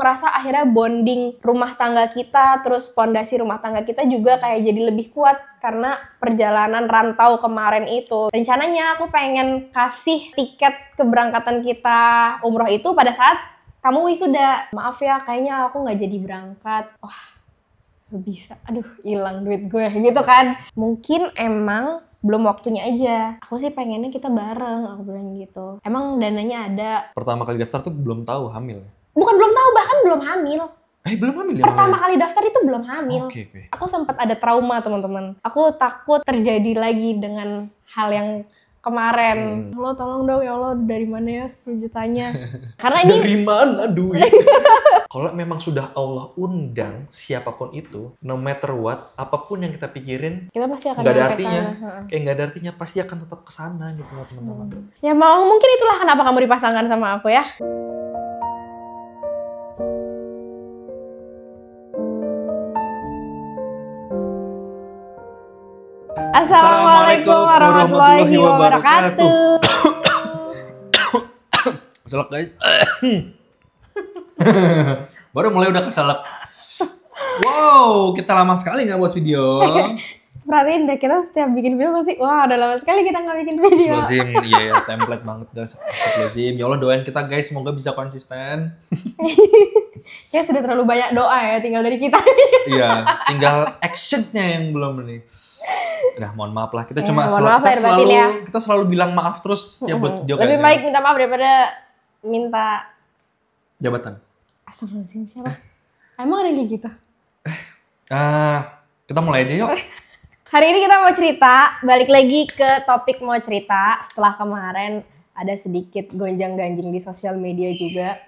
ngerasa akhirnya bonding rumah tangga kita, terus pondasi rumah tangga kita juga kayak jadi lebih kuat karena perjalanan rantau kemarin itu. Rencananya aku pengen kasih tiket keberangkatan kita umroh itu pada saat kamu wisuda. Maaf ya, kayaknya aku nggak jadi berangkat. Wah, gak bisa. Aduh, hilang duit gue gitu kan. Mungkin emang belum waktunya aja. Aku sih pengennya kita bareng, aku bilang gitu. Emang dananya ada. Pertama kali daftar tuh belum tahu hamil. Bukan belum tahu, bahkan belum hamil. Belum hamil ya? Pertama kali daftar itu belum hamil. Oke. Aku sempat ada trauma, teman-teman. Aku takut terjadi lagi dengan hal yang kemarin. Allah tolong dong ya Allah, dari mana ya 10 jutanya? Karena ini dari mana duit? Kalau memang sudah Allah undang siapapun itu, no matter what, apapun yang kita pikirin, kita pasti akan nggak ada nyampe artinya. sana. Kayak nggak ada artinya, pasti akan tetap kesana gitu loh teman-teman. Ya mau, mungkin itulah kenapa kamu dipasangkan sama aku ya. Assalamualaikum warahmatullahi wabarakatuh. Keselak guys. Baru mulai udah keselak. Wow, kita lama sekali nggak buat video. Perhatiin deh, kita setiap bikin video pasti, wah udah lama sekali kita nggak bikin video. Astagfirullahaladzim, iya ya, template banget guys. Astagfirullahaladzim, ya Allah doain kita guys, semoga bisa konsisten. Ya sudah terlalu banyak doa ya, tinggal dari kita. Iya, tinggal actionnya yang belum nih. Udah, mohon maaf lah, kita Ya, cuma kita selalu bilang maaf terus ya buat video lebih baik minta maaf daripada minta jabatan. Astagfirullahaladzim, siapa? Emang ada yang kayak gitu? Kita mulai aja yuk. Hari ini kita mau cerita, balik lagi ke topik mau cerita setelah kemarin ada sedikit gonjang-ganjing di sosial media juga.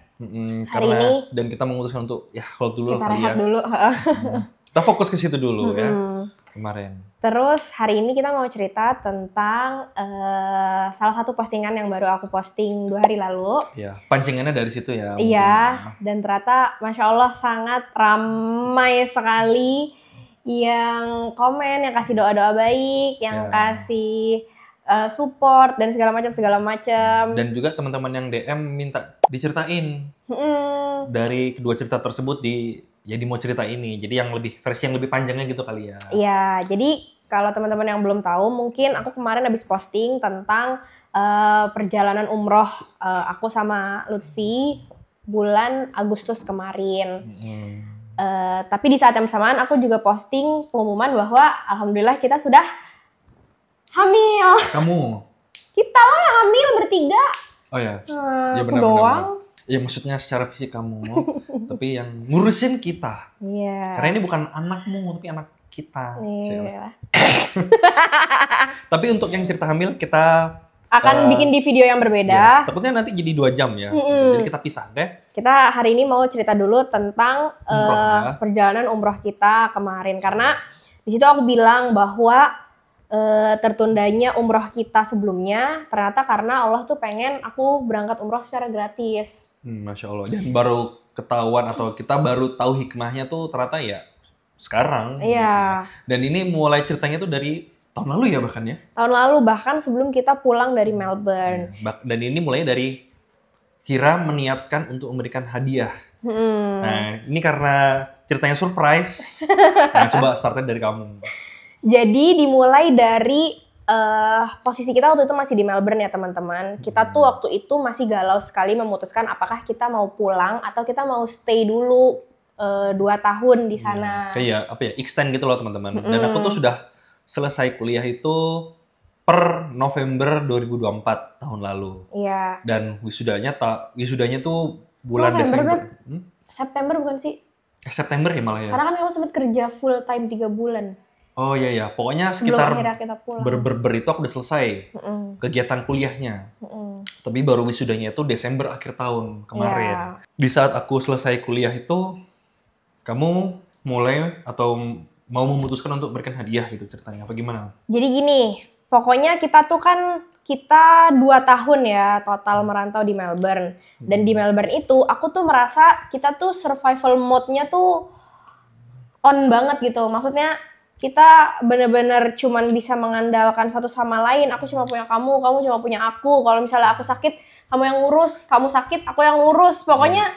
Hari ini dan kita memutuskan untuk hold dulu kita rehat dulu. Kita fokus ke situ dulu ya kemarin. Terus hari ini kita mau cerita tentang salah satu postingan yang baru aku posting 2 hari lalu. Iya, pancingannya dari situ ya. Iya, dan ternyata Masya Allah sangat ramai sekali yang komen, yang kasih doa-doa baik, yang kasih support dan segala macam. Dan juga teman-teman yang DM minta diceritain dari kedua cerita tersebut jadi mau cerita ini. Jadi yang versi yang lebih panjangnya gitu kali ya. Iya, jadi kalau teman-teman yang belum tahu, mungkin aku kemarin habis posting tentang perjalanan umroh aku sama Lutfi bulan Agustus kemarin. Tapi di saat yang bersamaan aku juga posting pengumuman bahwa alhamdulillah kita sudah hamil. Kamu? Kita lah hamil bertiga. Oh ya, ya benar. Ya maksudnya secara fisik kamu, tapi yang ngurusin kita. Iya. Karena ini bukan anakmu, tapi anak kita. Iya. Tapi untuk yang cerita hamil kita akan bikin di video yang berbeda. Ya, takutnya nanti jadi 2 jam ya. Jadi kita pisah deh. Kita hari ini mau cerita dulu tentang perjalanan umroh kita kemarin. Karena di situ aku bilang bahwa tertundanya umroh kita sebelumnya ternyata karena Allah tuh pengen aku berangkat umroh secara gratis. Masya Allah. Dan baru ketahuan atau kita baru tahu hikmahnya tuh ternyata ya sekarang. Iya. Dan ini mulai ceritanya tuh dari tahun lalu ya bahkan ya? Tahun lalu, bahkan sebelum kita pulang dari Melbourne. Dan ini mulai dari Kira meniatkan untuk memberikan hadiah. Nah, ini karena ceritanya surprise. Nah, coba startnya dari kamu. Jadi dimulai dari posisi kita waktu itu masih di Melbourne ya teman-teman. Kita tuh waktu itu masih galau sekali memutuskan apakah kita mau pulang atau kita mau stay dulu 2 tahun di sana. Kayak extend gitu loh teman-teman. Dan aku tuh sudah selesai kuliah itu per November 2024 tahun lalu. Iya. Dan wisudanya tuh bulan Desember. September bukan sih? September ya malah ya. Karena kan kamu sempat kerja full time 3 bulan. Oh iya, pokoknya sekitar ber itu aku udah selesai kegiatan kuliahnya. Tapi baru wisudanya itu Desember akhir tahun kemarin. Di saat aku selesai kuliah itu, kamu mulai atau mau memutuskan untuk berikan hadiah gitu ceritanya, apa gimana? Jadi gini, pokoknya kita 2 tahun ya total merantau di Melbourne. Dan di Melbourne itu aku tuh merasa kita tuh survival mode-nya tuh on banget gitu. Maksudnya kita bener-bener cuman bisa mengandalkan satu sama lain. Aku cuma punya kamu cuma punya aku. Kalau misalnya aku sakit, kamu yang ngurus. Kamu sakit, aku yang ngurus. Pokoknya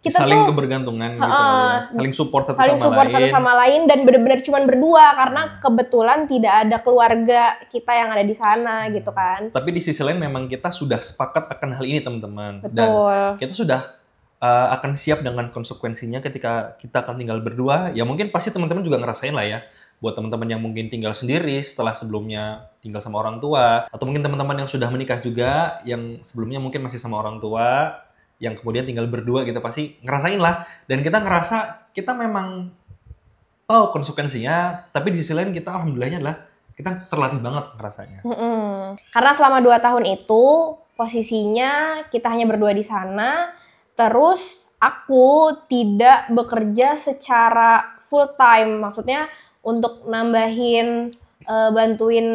kita saling tuh kebergantungan gitu ya. Saling support satu sama lain dan benar-benar cuman berdua karena kebetulan tidak ada keluarga kita yang ada di sana gitu kan. Tapi di sisi lain memang kita sudah sepakat akan hal ini teman-teman. Betul. Dan kita sudah akan siap dengan konsekuensinya ketika kita akan tinggal berdua. Ya mungkin pasti teman-teman juga ngerasain lah ya. Buat teman-teman yang mungkin tinggal sendiri setelah sebelumnya tinggal sama orang tua. Atau mungkin teman-teman yang sudah menikah juga, yang sebelumnya mungkin masih sama orang tua, yang kemudian tinggal berdua gitu, pasti ngerasain lah. Dan kita ngerasa kita memang tahu konsekuensinya, tapi di sisi lain kita alhamdulillahnya adalah kita terlatih banget ngerasanya. Karena selama 2 tahun itu posisinya kita hanya berdua di sana, terus aku tidak bekerja secara full time, maksudnya untuk nambahin, bantuin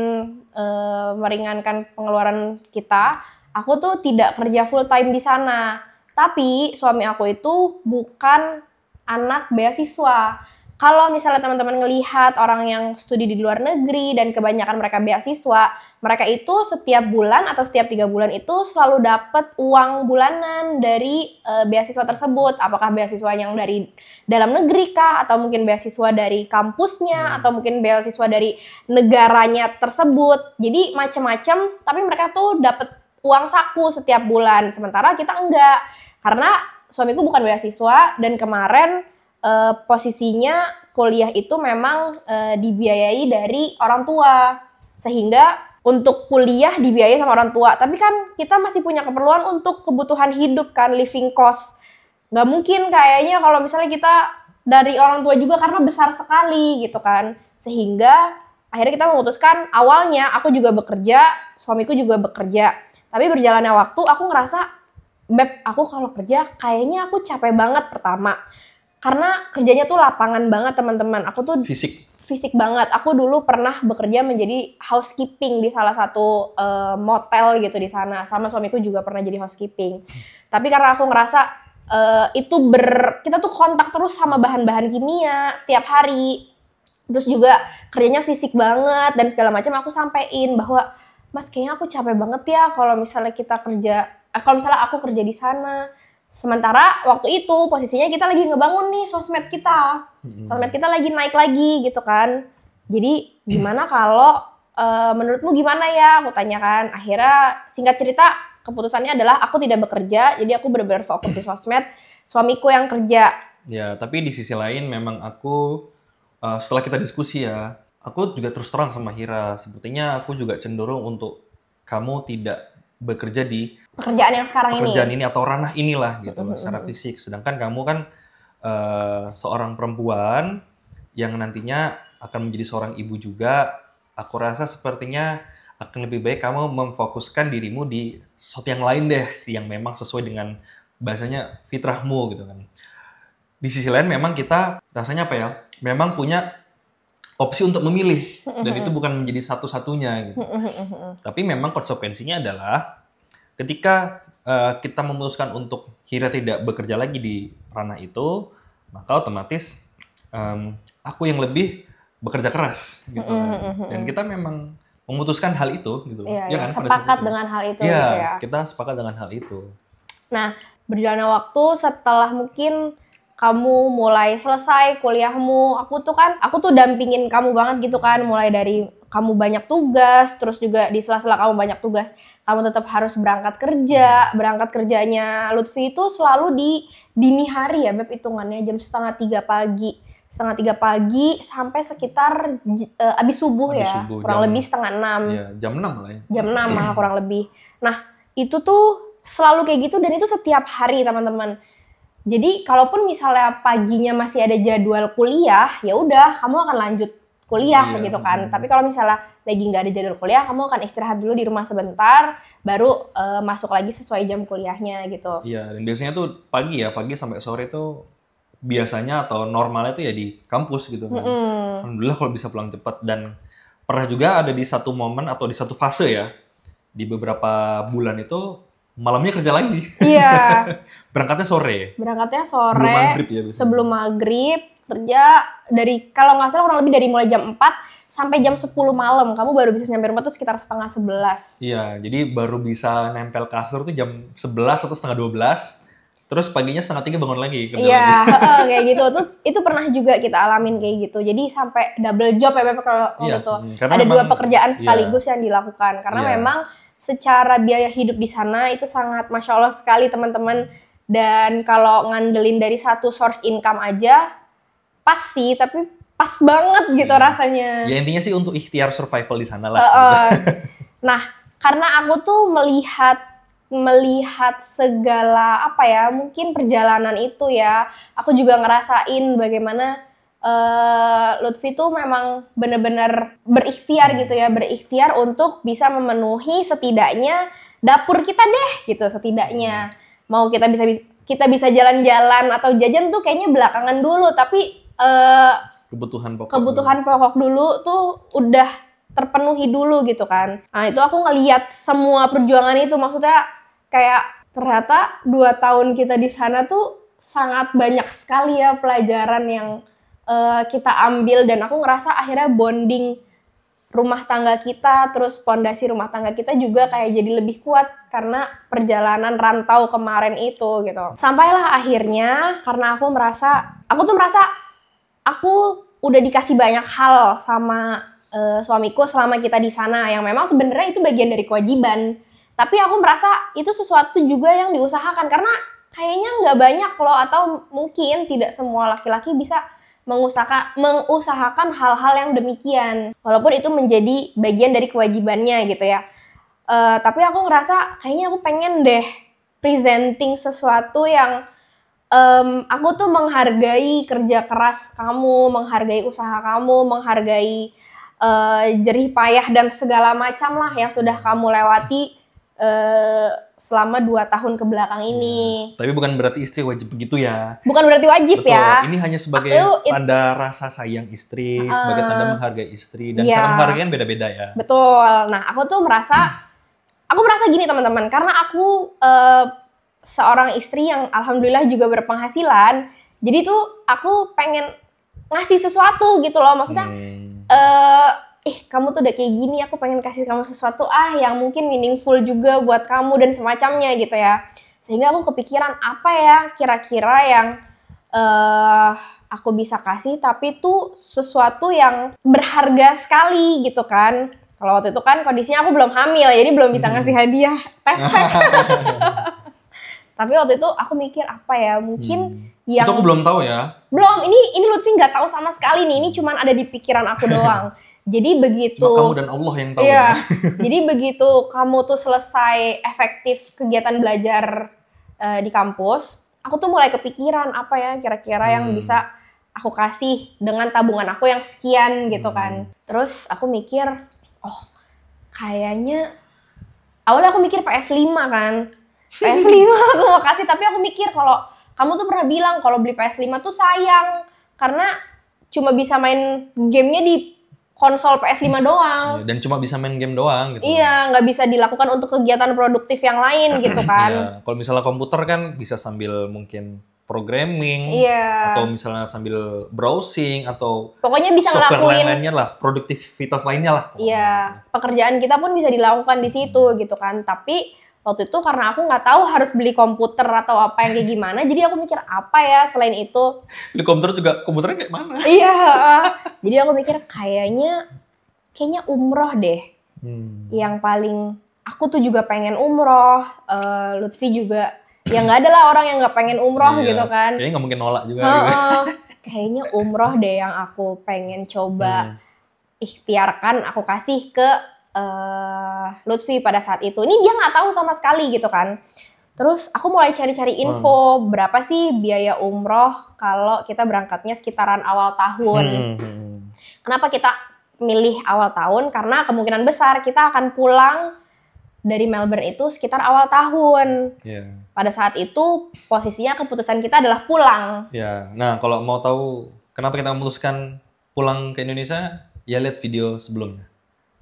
meringankan pengeluaran kita, aku tuh tidak kerja full time di sana. Tapi suami aku itu bukan anak beasiswa. Kalau misalnya teman-teman ngelihat orang yang studi di luar negeri dan kebanyakan mereka beasiswa, mereka itu setiap bulan atau setiap 3 bulan itu selalu dapat uang bulanan dari beasiswa tersebut. Apakah beasiswa yang dari dalam negeri kah, atau mungkin beasiswa dari kampusnya, atau mungkin beasiswa dari negaranya tersebut. Jadi macam-macam, tapi mereka tuh dapat uang saku setiap bulan. Sementara kita enggak, karena suamiku bukan beasiswa dan kemarin posisinya kuliah itu memang dibiayai dari orang tua, sehingga untuk kuliah dibiayai sama orang tua. Tapi kan kita masih punya keperluan untuk kebutuhan hidup kan, living cost. Gak mungkin kayaknya kalau misalnya kita dari orang tua juga, karena besar sekali gitu kan. Sehingga akhirnya kita memutuskan, awalnya aku juga bekerja, suamiku juga bekerja. Tapi berjalannya waktu aku ngerasa, Beb, aku kalau kerja kayaknya aku capek banget pertama. Karena kerjanya tuh lapangan banget teman-teman. Aku tuh fisik banget. Aku dulu pernah bekerja menjadi housekeeping di salah satu motel gitu di sana. Sama suamiku juga pernah jadi housekeeping. Tapi karena aku ngerasa kita tuh kontak terus sama bahan-bahan kimia setiap hari. Terus juga kerjanya fisik banget dan segala macam. Aku sampein bahwa, Mas, kayaknya aku capek banget ya kalau misalnya aku kerja di sana. Sementara waktu itu posisinya kita lagi ngebangun nih sosmed kita. Sosmed kita lagi naik lagi gitu kan. Jadi gimana kalau menurutmu gimana ya? Aku tanyakan. Akhirnya singkat cerita keputusannya adalah aku tidak bekerja. Jadi aku benar-benar fokus di sosmed. Suamiku yang kerja. Ya, tapi di sisi lain memang aku setelah kita diskusi ya, aku juga terus terang sama Hira. Sepertinya aku juga cenderung untuk kamu tidak bekerja di pekerjaan yang sekarang ini atau ranah inilah gitu secara fisik. Sedangkan kamu kan seorang perempuan yang nantinya akan menjadi seorang ibu juga. Aku rasa sepertinya akan lebih baik kamu memfokuskan dirimu di sesuatu yang lain deh, yang memang sesuai dengan bahasanya fitrahmu gitu kan. Di sisi lain memang kita rasanya apa ya? Memang punya opsi untuk memilih, dan itu bukan menjadi satu-satunya gitu. Tapi memang konsekuensinya adalah ketika kita memutuskan untuk Hira tidak bekerja lagi di ranah itu, maka otomatis aku yang lebih bekerja keras gitu kan. Dan kita memang memutuskan hal itu gitu. Iya, kan? Sepakat dengan hal itu ya, gitu ya. Kita sepakat dengan hal itu. Nah, berjalannya waktu setelah mungkin kamu mulai selesai kuliahmu, aku tuh dampingin kamu banget gitu kan, mulai dari kamu banyak tugas, terus juga di sela-sela kamu banyak tugas, kamu tetap harus berangkat kerja. Berangkat kerjanya Lutfi itu selalu di dini hari ya, Beb, hitungannya jam 2:30 pagi. 2:30 pagi sampai sekitar abis subuh ya, kurang lebih 5:30. Ya, jam 6 lah ya. Jam 6 malah kurang lebih. Nah, itu tuh selalu kayak gitu dan itu setiap hari, teman-teman. Jadi kalaupun misalnya paginya masih ada jadwal kuliah, ya udah kamu akan lanjut kuliah gitu kan. Tapi kalau misalnya lagi nggak ada jadwal kuliah, kamu akan istirahat dulu di rumah sebentar, baru masuk lagi sesuai jam kuliahnya gitu. Iya, dan biasanya tuh pagi sampai sore tuh biasanya atau normalnya tuh ya di kampus gitu kan. Alhamdulillah kalau bisa pulang cepat. Dan pernah juga ada di satu momen atau di satu fase ya, di beberapa bulan itu malamnya kerja lagi. Iya. Berangkatnya sore. Sebelum maghrib ya. Sebelum maghrib kerja dari, kalau nggak salah kurang lebih dari mulai jam 4 sampai jam 10 malam. Kamu baru bisa nyampe rumah tuh sekitar 10:30. Iya, jadi baru bisa nempel kasur tuh jam 11 atau 11:30. Terus paginya 2:30 bangun lagi kerja iya, lagi. Kayak gitu. Itu pernah juga kita alamin kayak gitu. Jadi sampai double job ya Beb kalau waktu itu. Ada 2 pekerjaan sekaligus yang dilakukan. Karena memang secara biaya hidup di sana itu sangat Masya Allah sekali teman-teman. Dan kalau ngandelin dari satu source income aja, pas sih, tapi pas banget gitu rasanya. Ya intinya sih untuk ikhtiar survival di sana lah. Nah, karena aku tuh melihat segala apa ya, mungkin perjalanan itu ya, aku juga ngerasain bagaimana Lutfi tuh memang benar-benar berikhtiar gitu ya, berikhtiar untuk bisa memenuhi setidaknya dapur kita deh gitu, setidaknya mau kita bisa jalan-jalan atau jajan tuh kayaknya belakangan dulu, tapi kebutuhan pokok dulu tuh udah terpenuhi dulu gitu kan. Nah itu aku ngelihat semua perjuangan itu, maksudnya kayak ternyata 2 tahun kita di sana tuh sangat banyak sekali ya pelajaran yang kita ambil, dan aku ngerasa akhirnya bonding rumah tangga kita, terus pondasi rumah tangga kita juga kayak jadi lebih kuat karena perjalanan rantau kemarin itu gitu. Sampailah akhirnya karena aku merasa aku udah dikasih banyak hal sama suamiku selama kita di sana, yang memang sebenarnya itu bagian dari kewajiban. Tapi aku merasa itu sesuatu juga yang diusahakan, karena kayaknya nggak banyak loh, atau mungkin tidak semua laki-laki bisa mengusahakan hal-hal yang demikian. Walaupun itu menjadi bagian dari kewajibannya gitu ya. Tapi aku ngerasa kayaknya aku pengen deh presenting sesuatu yang aku tuh menghargai kerja keras kamu, menghargai usaha kamu, menghargai jerih payah dan segala macam lah yang sudah kamu lewati selama 2 tahun ke belakang ini. Tapi bukan berarti istri wajib begitu ya. Bukan berarti wajib. Betul. Ya. Ini hanya sebagai tanda rasa sayang istri, sebagai tanda menghargai istri, dan cara menghargai beda-beda ya. Betul. Nah, aku merasa gini teman-teman, karena aku seorang istri yang alhamdulillah juga berpenghasilan, jadi tuh aku pengen ngasih sesuatu gitu loh, maksudnya kamu tuh udah kayak gini, aku pengen kasih kamu sesuatu yang mungkin meaningful juga buat kamu dan semacamnya gitu ya. Sehingga aku kepikiran apa ya kira-kira yang aku bisa kasih tapi tuh sesuatu yang berharga sekali gitu kan. Kalau waktu itu kan kondisinya aku belum hamil, jadi belum bisa ngasih hadiah test pack. Tapi waktu itu aku mikir apa ya, mungkin yang... Itu aku belum tahu ya. Belum, ini Lutfi nggak tahu sama sekali nih, ini cuman ada di pikiran aku doang. Jadi begitu... Cuma kamu dan Allah yang tahu. Iya, ya. Jadi begitu kamu tuh selesai efektif kegiatan belajar di kampus, aku tuh mulai kepikiran apa ya kira-kira yang bisa aku kasih dengan tabungan aku yang sekian gitu kan. Terus aku mikir, kayaknya... Awalnya aku mikir PS5 kan. PS5 aku mau kasih, tapi aku mikir kalau kamu tuh pernah bilang kalau beli PS5 tuh sayang karena cuma bisa main gamenya di konsol PS5 doang. Dan cuma bisa main game doang gitu. Iya, nggak bisa dilakukan untuk kegiatan produktif yang lain gitu kan. Iya. Kalau misalnya komputer kan bisa sambil mungkin programming, atau misalnya sambil browsing, atau pokoknya bisa ngelakuin lainnya lah, produktivitas lainnya lah. Iya, pekerjaan kita pun bisa dilakukan di situ gitu kan. Tapi waktu itu karena aku nggak tahu harus beli komputer atau apa yang kayak gimana, jadi aku mikir apa ya selain itu. Beli komputernya kayak mana? Iya, jadi aku mikir kayaknya umroh deh. Yang paling, aku tuh juga pengen umroh, Lutfi juga, ya nggak ada lah orang yang nggak pengen umroh gitu kan. Kayaknya nggak mungkin nolak juga. Kayaknya umroh deh yang aku pengen coba ikhtiarkan, aku kasih ke Lutfi pada saat itu. Ini dia nggak tahu sama sekali gitu kan. Terus aku mulai cari-cari info berapa sih biaya umroh kalau kita berangkatnya sekitaran awal tahun. Kenapa kita milih awal tahun? Karena kemungkinan besar kita akan pulang dari Melbourne itu sekitar awal tahun. Pada saat itu posisinya keputusan kita adalah pulang. Nah kalau mau tahu kenapa kita memutuskan pulang ke Indonesia, ya lihat video sebelumnya.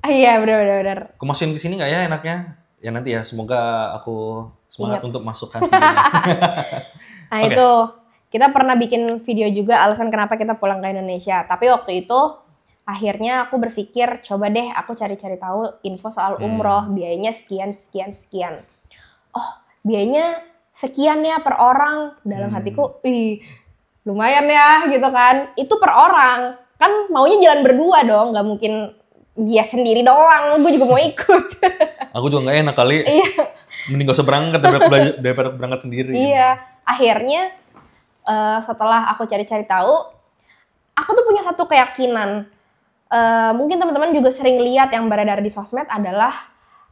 Iya, benar. Aku masukin ke sini nggak ya enaknya? Ya nanti ya, semoga aku semangat untuk masukkan. Nah itu, kita pernah bikin video juga alasan kenapa kita pulang ke Indonesia. Tapi waktu itu, akhirnya aku berpikir, coba deh aku cari-cari tahu info soal umroh, biayanya sekian. Oh, biayanya sekian ya per orang. Dalam hatiku, lumayan ya gitu kan. Itu per orang. Kan maunya jalan berdua dong, nggak mungkin dia sendiri doang. Gue juga mau ikut. Aku juga nggak enak kali. Iya. Mending gak usah berangkat daripada berangkat sendiri. Iya. Akhirnya setelah aku cari-cari tahu, aku tuh punya satu keyakinan. Mungkin teman-teman juga sering lihat yang beredar di sosmed adalah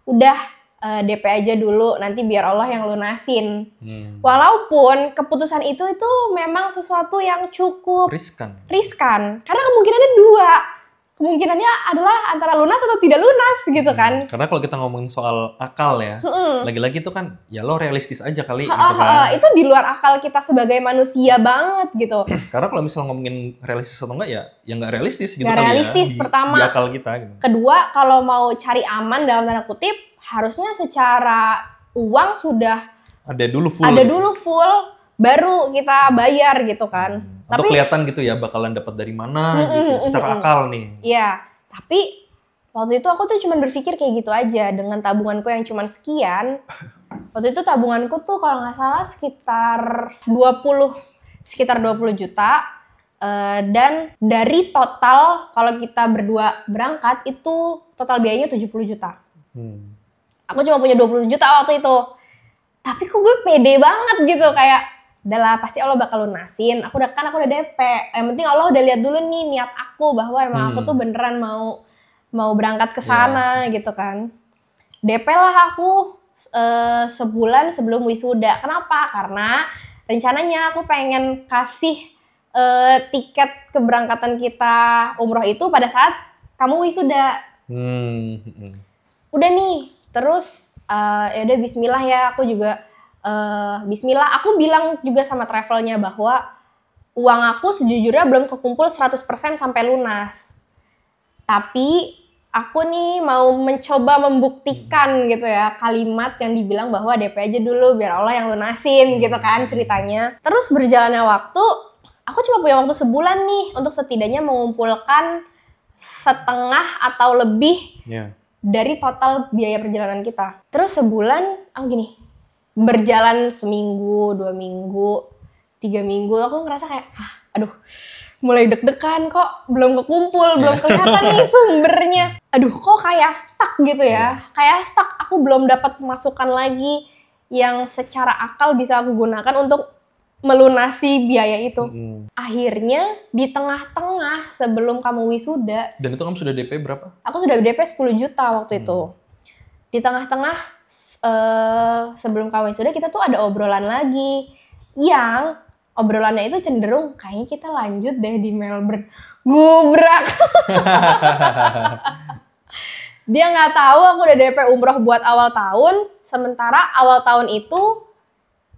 udah DP aja dulu, nanti biar Allah yang lunasin. Walaupun keputusan itu memang sesuatu yang cukup riskan. Karena kemungkinannya dua. Kemungkinannya adalah antara lunas atau tidak lunas gitu kan. Karena kalau kita ngomongin soal akal ya, lagi-lagi itu kan ya lo realistis aja kali gitu kan. Itu di luar akal kita sebagai manusia banget gitu. Karena kalau misalnya ngomongin realistis atau enggak ya nggak realistis gitu kan realistis, ya. Pertama. Di akal kita gitu. Kedua, kalau mau cari aman dalam tanda kutip, harusnya secara uang sudah ada dulu full, baru kita bayar gitu kan. Untuk kelihatan gitu ya bakalan dapat dari mana gitu secara akal nih. Iya, tapi waktu itu aku tuh cuma berpikir kayak gitu aja dengan tabunganku yang cuma sekian. Waktu itu tabunganku tuh kalau nggak salah sekitar 20 juta. Dan dari total kalau kita berdua berangkat itu total biayanya 70 juta. Aku cuma punya 20 juta waktu itu. Tapi kok gue pede banget gitu, kayak udahlah pasti Allah bakal lunasin. Aku udah DP. Yang penting Allah udah lihat dulu nih niat aku bahwa emang aku tuh beneran mau berangkat ke sana gitu kan. DP lah aku sebulan sebelum wisuda. Kenapa? Karena rencananya aku pengen kasih tiket keberangkatan kita umroh itu pada saat kamu wisuda. Udah nih, terus ya udah bismillah ya, aku juga bismillah. Aku bilang juga sama travelnya bahwa uang aku sejujurnya belum kekumpul 100% sampai lunas. Tapi aku nih mau mencoba membuktikan gitu ya, kalimat yang dibilang bahwa DP aja dulu biar Allah yang lunasin gitu kan ceritanya. Terus berjalannya waktu, aku cuma punya waktu sebulan nih untuk setidaknya mengumpulkan setengah atau lebih dari total biaya perjalanan kita. Terus sebulan, aku gini, berjalan seminggu, 2 minggu, 3 minggu, aku ngerasa kayak, aduh, mulai deg-degan kok, belum kekumpul, belum kelihatan nih sumbernya. Aduh, kok kayak stuck gitu ya, kayak stuck, aku belum dapat masukan lagi yang secara akal bisa aku gunakan untuk melunasi biaya itu. Akhirnya di tengah-tengah sebelum kamu wisuda. Dan itu kamu sudah DP berapa? Aku sudah DP 10 juta waktu itu. Di tengah-tengah sebelum kamu wisuda kita tuh ada obrolan lagi. Yang obrolannya itu cenderung kayaknya kita lanjut deh di Melbourne. Gubrak. Dia nggak tahu aku udah DP umroh buat awal tahun. Sementara awal tahun itu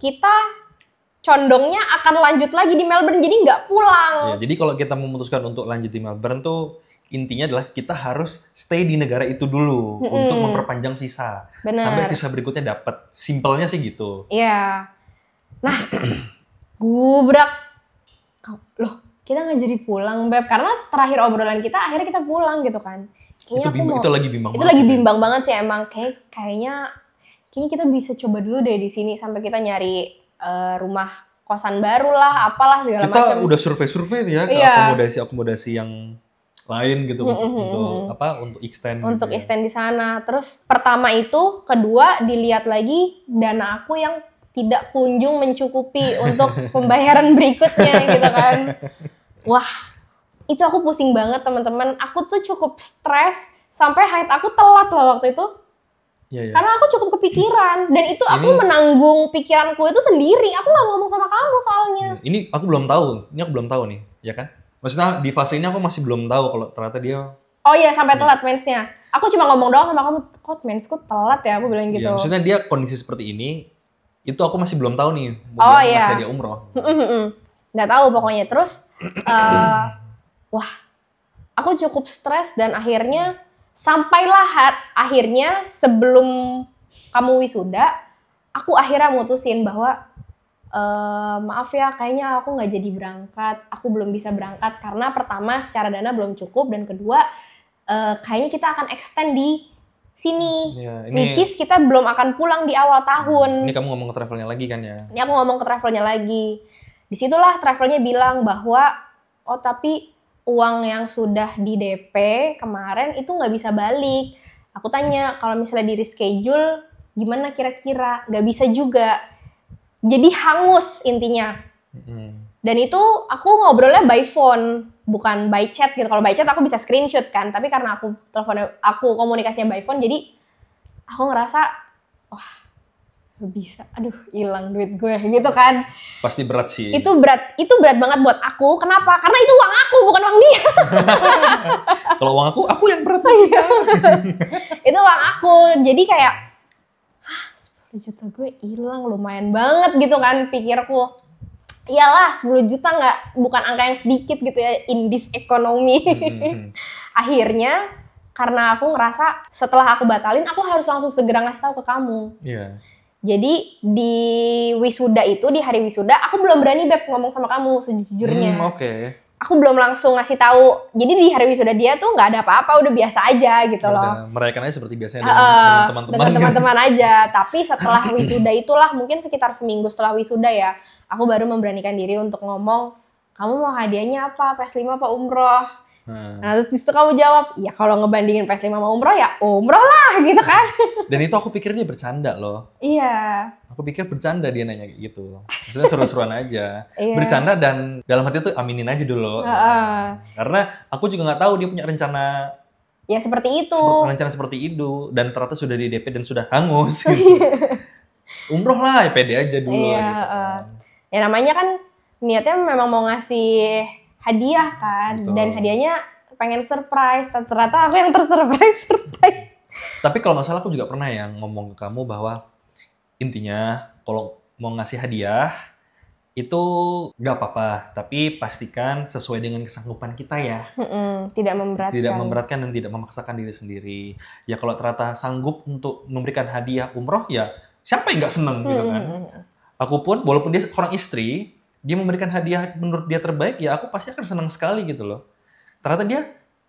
kita condongnya akan lanjut lagi di Melbourne, jadi nggak pulang. Ya, jadi kalau kita memutuskan untuk lanjut di Melbourne tuh intinya adalah kita harus stay di negara itu dulu untuk memperpanjang visa. Bener. Sampai visa berikutnya dapat. Simpelnya sih gitu. Iya. Nah, gubrak. Loh, kita nggak jadi pulang, Beb. Karena terakhir obrolan kita, akhirnya kita pulang gitu kan. Itu lagi bimbang banget. Itu lagi bimbang banget sih emang. Kayaknya kita bisa coba dulu deh di sini sampai kita nyari rumah kosan baru lah, apalah segala macam. Kita udah survei ya ke akomodasi yang lain gitu untuk extend. Untuk extend di sana. Terus pertama itu, kedua dilihat lagi dana aku yang tidak kunjung mencukupi untuk pembayaran berikutnya gitu kan. Wah, itu aku pusing banget teman-teman. Aku tuh cukup stres sampai haid aku telat loh waktu itu. Ya. Karena aku cukup kepikiran dan itu aku menanggung pikiranku itu sendiri. Aku nggak ngomong sama kamu soalnya. Ini aku belum tahu nih, ya kan? Maksudnya di fase ini aku masih belum tahu kalau ternyata dia. Oh iya, sampai telat mensnya. Aku cuma ngomong doang sama kamu, kok mensku telat ya, aku bilang gitu. Ya, maksudnya dia kondisi seperti ini, itu aku masih belum tahu nih. Masih dia umroh. Nggak tahu pokoknya. Terus, wah, aku cukup stres dan akhirnya sampailah akhirnya sebelum kamu wisuda, aku akhirnya mutusin bahwa maaf ya, kayaknya aku nggak jadi berangkat, aku belum bisa berangkat karena pertama secara dana belum cukup dan kedua kayaknya kita akan extend di sini. Which is kita belum akan pulang di awal tahun. Ini kamu ngomong ke travelnya lagi kan ya? Ini aku ngomong ke travelnya lagi. Disitulah travelnya bilang bahwa, oh tapi uang yang sudah di DP kemarin itu nggak bisa balik. Aku tanya, kalau misalnya di reschedule, gimana kira-kira? Nggak bisa juga. Jadi hangus intinya. Dan itu aku ngobrolnya by phone, bukan by chat gitu. Kalau by chat aku bisa screenshot kan, tapi karena aku komunikasinya by phone, jadi aku ngerasa, wah gak bisa, aduh hilang duit gue gitu kan. Pasti berat sih. Itu berat banget buat aku. Kenapa? Karena itu uang aku, bukan uang dia. Kalau uang aku yang berat. Itu uang aku, jadi kayak 10 juta gue hilang, lumayan banget gitu kan pikirku. Iyalah 10 juta bukan angka yang sedikit gitu ya in this economy. Akhirnya karena aku ngerasa setelah aku batalin, aku harus langsung segera ngasih tahu ke kamu. Jadi di wisuda itu, di hari wisuda, aku belum berani Beb ngomong sama kamu sejujurnya. Aku belum langsung ngasih tahu. Jadi di hari wisuda dia tuh nggak ada apa-apa, udah biasa aja gitu loh. Merayakan aja seperti biasanya dengan teman-teman. Dengan teman-teman aja. Tapi setelah wisuda itulah, mungkin sekitar seminggu setelah wisuda ya, aku baru memberanikan diri untuk ngomong, kamu mau hadiahnya apa? PS5 apa umroh? Nah terus disitu kamu jawab, ya kalau ngebandingin PS5 sama umroh ya umroh lah gitu kan. Dan itu aku pikir dia bercanda loh. Iya. Aku pikir bercanda dia nanya kayak gitu. Maksudnya seru-seruan aja. Bercanda dan dalam hati tuh aminin aja dulu. Karena aku juga nggak tahu dia punya rencana. Ya seperti itu. Rencana seperti itu. Dan ternyata sudah di DP dan sudah hangus gitu. Umroh lah ya pede aja dulu. Iya. Gitu. Ya namanya kan niatnya memang mau ngasih hadiah kan. Betul. Dan hadiahnya pengen surprise. Ternyata aku yang surprise. Tapi kalau nggak salah aku juga pernah yang ngomong ke kamu bahwa intinya kalau mau ngasih hadiah itu nggak apa-apa, tapi pastikan sesuai dengan kesanggupan kita ya. Tidak memberatkan. Tidak memberatkan dan tidak memaksakan diri sendiri. Ya kalau ternyata sanggup untuk memberikan hadiah umroh ya siapa yang nggak seneng gitu kan. Aku pun walaupun dia seorang istri, dia memberikan hadiah menurut dia terbaik, ya aku pasti akan senang sekali gitu loh. Ternyata dia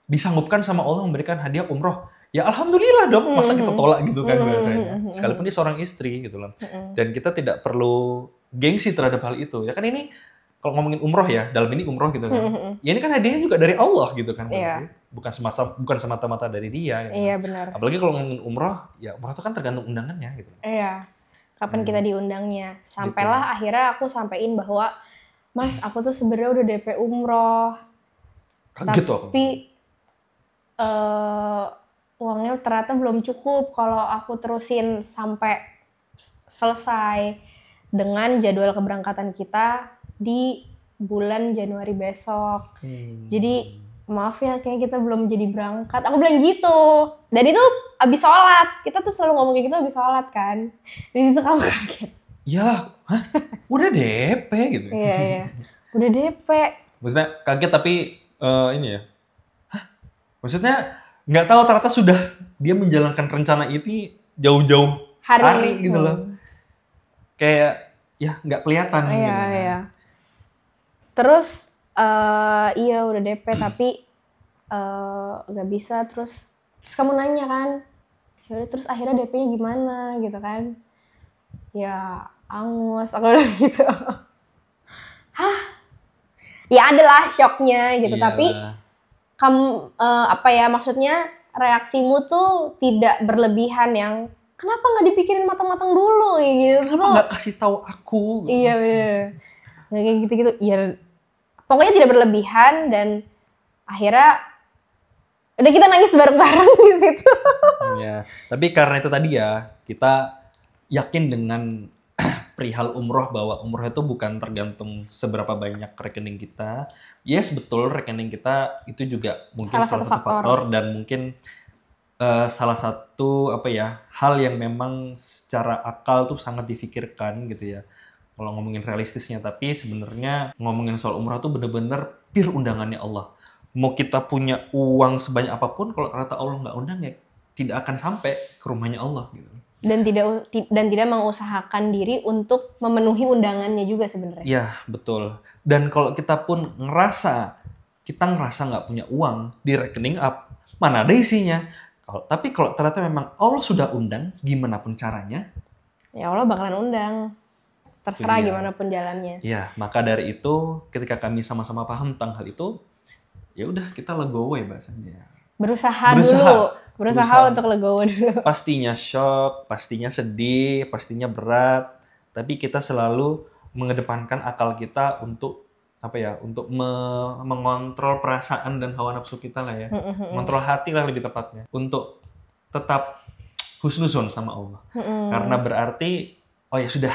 disanggupkan sama Allah memberikan hadiah umroh. Ya alhamdulillah dong, masa kita tolak gitu kan biasanya. Sekalipun dia seorang istri gitu loh. Dan kita tidak perlu gengsi terhadap hal itu. Ya kan ini kalau ngomongin umroh ya, dalam ini umroh gitu kan. Ya ini kan hadiahnya juga dari Allah gitu kan. Bukan semata-mata dari dia. Gitu. Iya benar. Apalagi kalau ngomongin umroh, ya umroh itu kan tergantung undangannya gitu. Iya. Kapan kita diundangnya. Sampailah akhirnya aku sampein bahwa, Mas, aku tuh sebenarnya udah DP umroh. Kaget tapi uangnya ternyata belum cukup kalau aku terusin sampai selesai dengan jadwal keberangkatan kita di bulan Januari besok. Jadi maaf ya, kayak kita belum jadi berangkat. Aku bilang gitu. Dan itu abis sholat. Kita tuh selalu ngomong kayak gitu abis sholat kan. Di situ kamu kaget. Iyalah, hah? Udah DP gitu. Iya. Udah DP. Maksudnya kaget tapi ini ya. Hah? Maksudnya nggak tahu ternyata sudah dia menjalankan rencana ini jauh-jauh hari gitu loh. Kayak ya nggak kelihatan. Iya. Terus iya udah DP tapi nggak bisa. Terus kamu nanya kan, yaudah terus akhirnya DP-nya gimana gitu kan? Ya angus, aku bilang gitu. Hah? Ya adalah shocknya gitu. Iyalah. Tapi kamu maksudnya reaksimu tuh tidak berlebihan yang kenapa nggak dipikirin matang-matang dulu gitu? Kenapa nggak kasih tahu aku? Gitu. Iya bener. Nggak kayak gitu-gitu. Iya. Pokoknya tidak berlebihan dan akhirnya udah kita nangis bareng-bareng di situ. Ya, tapi karena itu tadi ya, kita yakin dengan perihal umroh bahwa umroh itu bukan tergantung seberapa banyak rekening kita. Yes, betul rekening kita itu juga mungkin salah satu faktor dan mungkin salah satu hal yang memang secara akal tuh sangat difikirkan gitu ya. Kalau ngomongin realistisnya, tapi sebenarnya ngomongin soal umroh tuh bener-bener pure undangannya Allah. Mau kita punya uang sebanyak apapun, kalau ternyata Allah nggak undang ya tidak akan sampai ke rumahnya Allah gitu. Dan tidak mengusahakan diri untuk memenuhi undangannya juga sebenarnya. Iya betul. Dan kalau kita pun ngerasa nggak punya uang di rekening mana ada isinya? Tapi kalau ternyata memang Allah sudah undang, gimana pun caranya, ya Allah bakalan undang. Terserah gimana pun jalannya. Iya, maka dari itu ketika kami sama-sama paham tentang hal itu, ya udah kita legowo ya bahasanya. Berusaha untuk legowo dulu. Pastinya shock, pastinya sedih, pastinya berat, tapi kita selalu mengedepankan akal kita untuk untuk mengontrol perasaan dan hawa nafsu kita lah ya. Mengontrol hati lah lebih tepatnya. Untuk tetap husnuzon sama Allah. Karena berarti, oh ya sudah,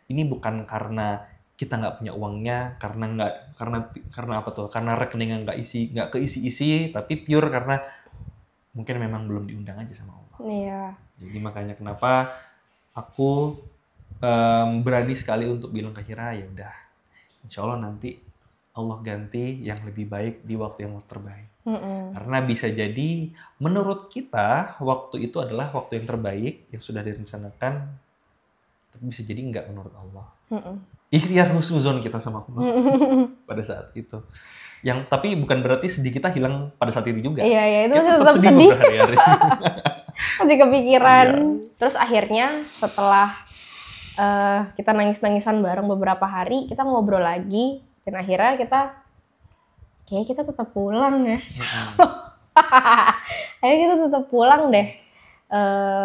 ini bukan karena kita nggak punya uangnya, karena apa tuh? Karena rekeningnya nggak keisi-isi, tapi pure karena mungkin memang belum diundang aja sama Allah. Iya. Jadi makanya kenapa aku berani sekali untuk bilang ke Hira, ya udah, insya Allah nanti Allah ganti yang lebih baik di waktu yang terbaik. Karena bisa jadi menurut kita waktu itu adalah waktu yang terbaik yang sudah direncanakan, tapi bisa jadi enggak menurut Allah. Ikhtiar husnuzon kita sama Allah pada saat itu. Tapi bukan berarti sedih kita hilang pada saat itu juga. Iya, itu masih tetap sedih. Masih kepikiran. Terus akhirnya setelah kita nangis-nangisan bareng beberapa hari, kita ngobrol lagi, dan akhirnya kayaknya kita tetap pulang ya. Akhirnya kita tetap pulang deh.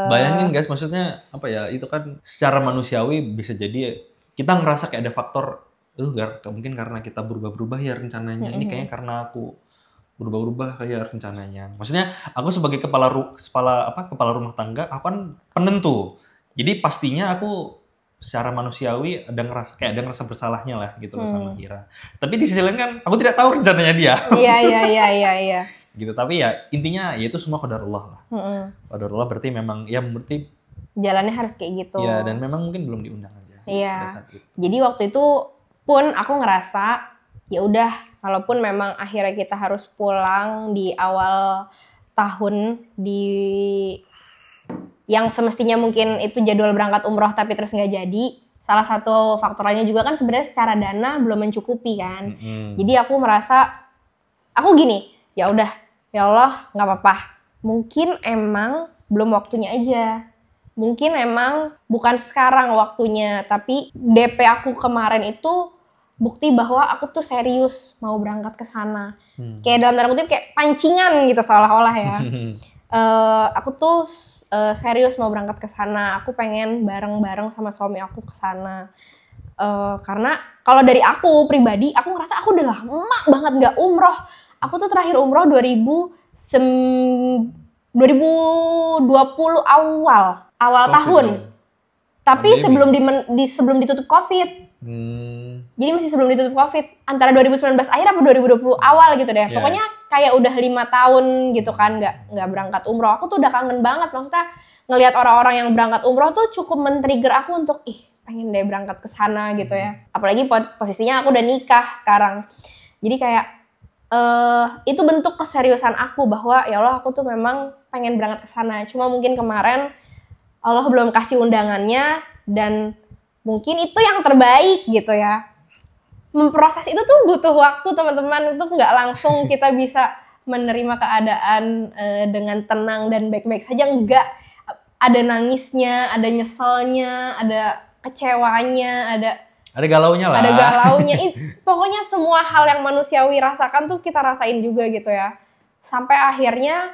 Bayangin guys, maksudnya itu kan secara manusiawi bisa jadi kita ngerasa kayak ada faktor, mungkin karena kita berubah-berubah ya rencananya. Ini kayaknya karena aku berubah-ubah kayak rencananya. Maksudnya aku sebagai kepala rumah tangga, aku kan penentu. Jadi pastinya aku secara manusiawi ada ngerasa bersalahnya lah gitu loh sama Hira. Tapi di sisi lain kan aku tidak tahu rencananya dia. Iya. Gitu, tapi ya intinya ya itu semua qadarullah lah. Qadarullah berarti memang jalannya harus kayak gitu. Iya, dan memang mungkin belum diundang aja. Iya. Jadi waktu itu pun aku ngerasa ya udah, kalaupun memang akhirnya kita harus pulang di awal tahun yang semestinya mungkin itu jadwal berangkat umroh tapi terus nggak jadi. Salah satu faktornya juga kan sebenarnya secara dana belum mencukupi kan. Jadi aku merasa, aku gini, ya udah, ya Allah nggak apa-apa. Mungkin emang belum waktunya aja. Mungkin emang bukan sekarang waktunya, tapi DP aku kemarin itu bukti bahwa aku tuh serius mau berangkat ke sana. Kayak dalam tanda kutip kayak pancingan gitu seolah-olah ya. Aku tuh serius mau berangkat ke sana. Aku pengen bareng-bareng sama suami aku ke sana. Karena kalau dari aku pribadi, aku ngerasa aku udah lama banget nggak umroh. Aku tuh terakhir umroh 2020 awal tahun. Tapi sebelum ditutup Covid. Jadi masih sebelum ditutup Covid. Antara 2019 akhir apa 2020 awal gitu deh. Pokoknya kayak udah 5 tahun gitu kan nggak berangkat umroh. Aku tuh udah kangen banget. Maksudnya ngelihat orang-orang yang berangkat umroh tuh cukup men-trigger aku untuk pengen deh berangkat ke sana gitu ya. Apalagi posisinya aku udah nikah sekarang. Jadi kayak itu bentuk keseriusan aku bahwa ya Allah aku tuh memang pengen berangkat ke sana. Cuma mungkin kemarin Allah belum kasih undangannya dan mungkin itu yang terbaik gitu ya. Memproses itu tuh butuh waktu teman-teman, itu nggak langsung kita bisa menerima keadaan dengan tenang dan baik-baik saja, enggak. Ada nangisnya, ada nyeselnya, ada kecewanya, ada galaunya lah. Ada galaunya. Pokoknya semua hal yang manusiawi rasakan tuh kita rasain juga gitu ya. Sampai akhirnya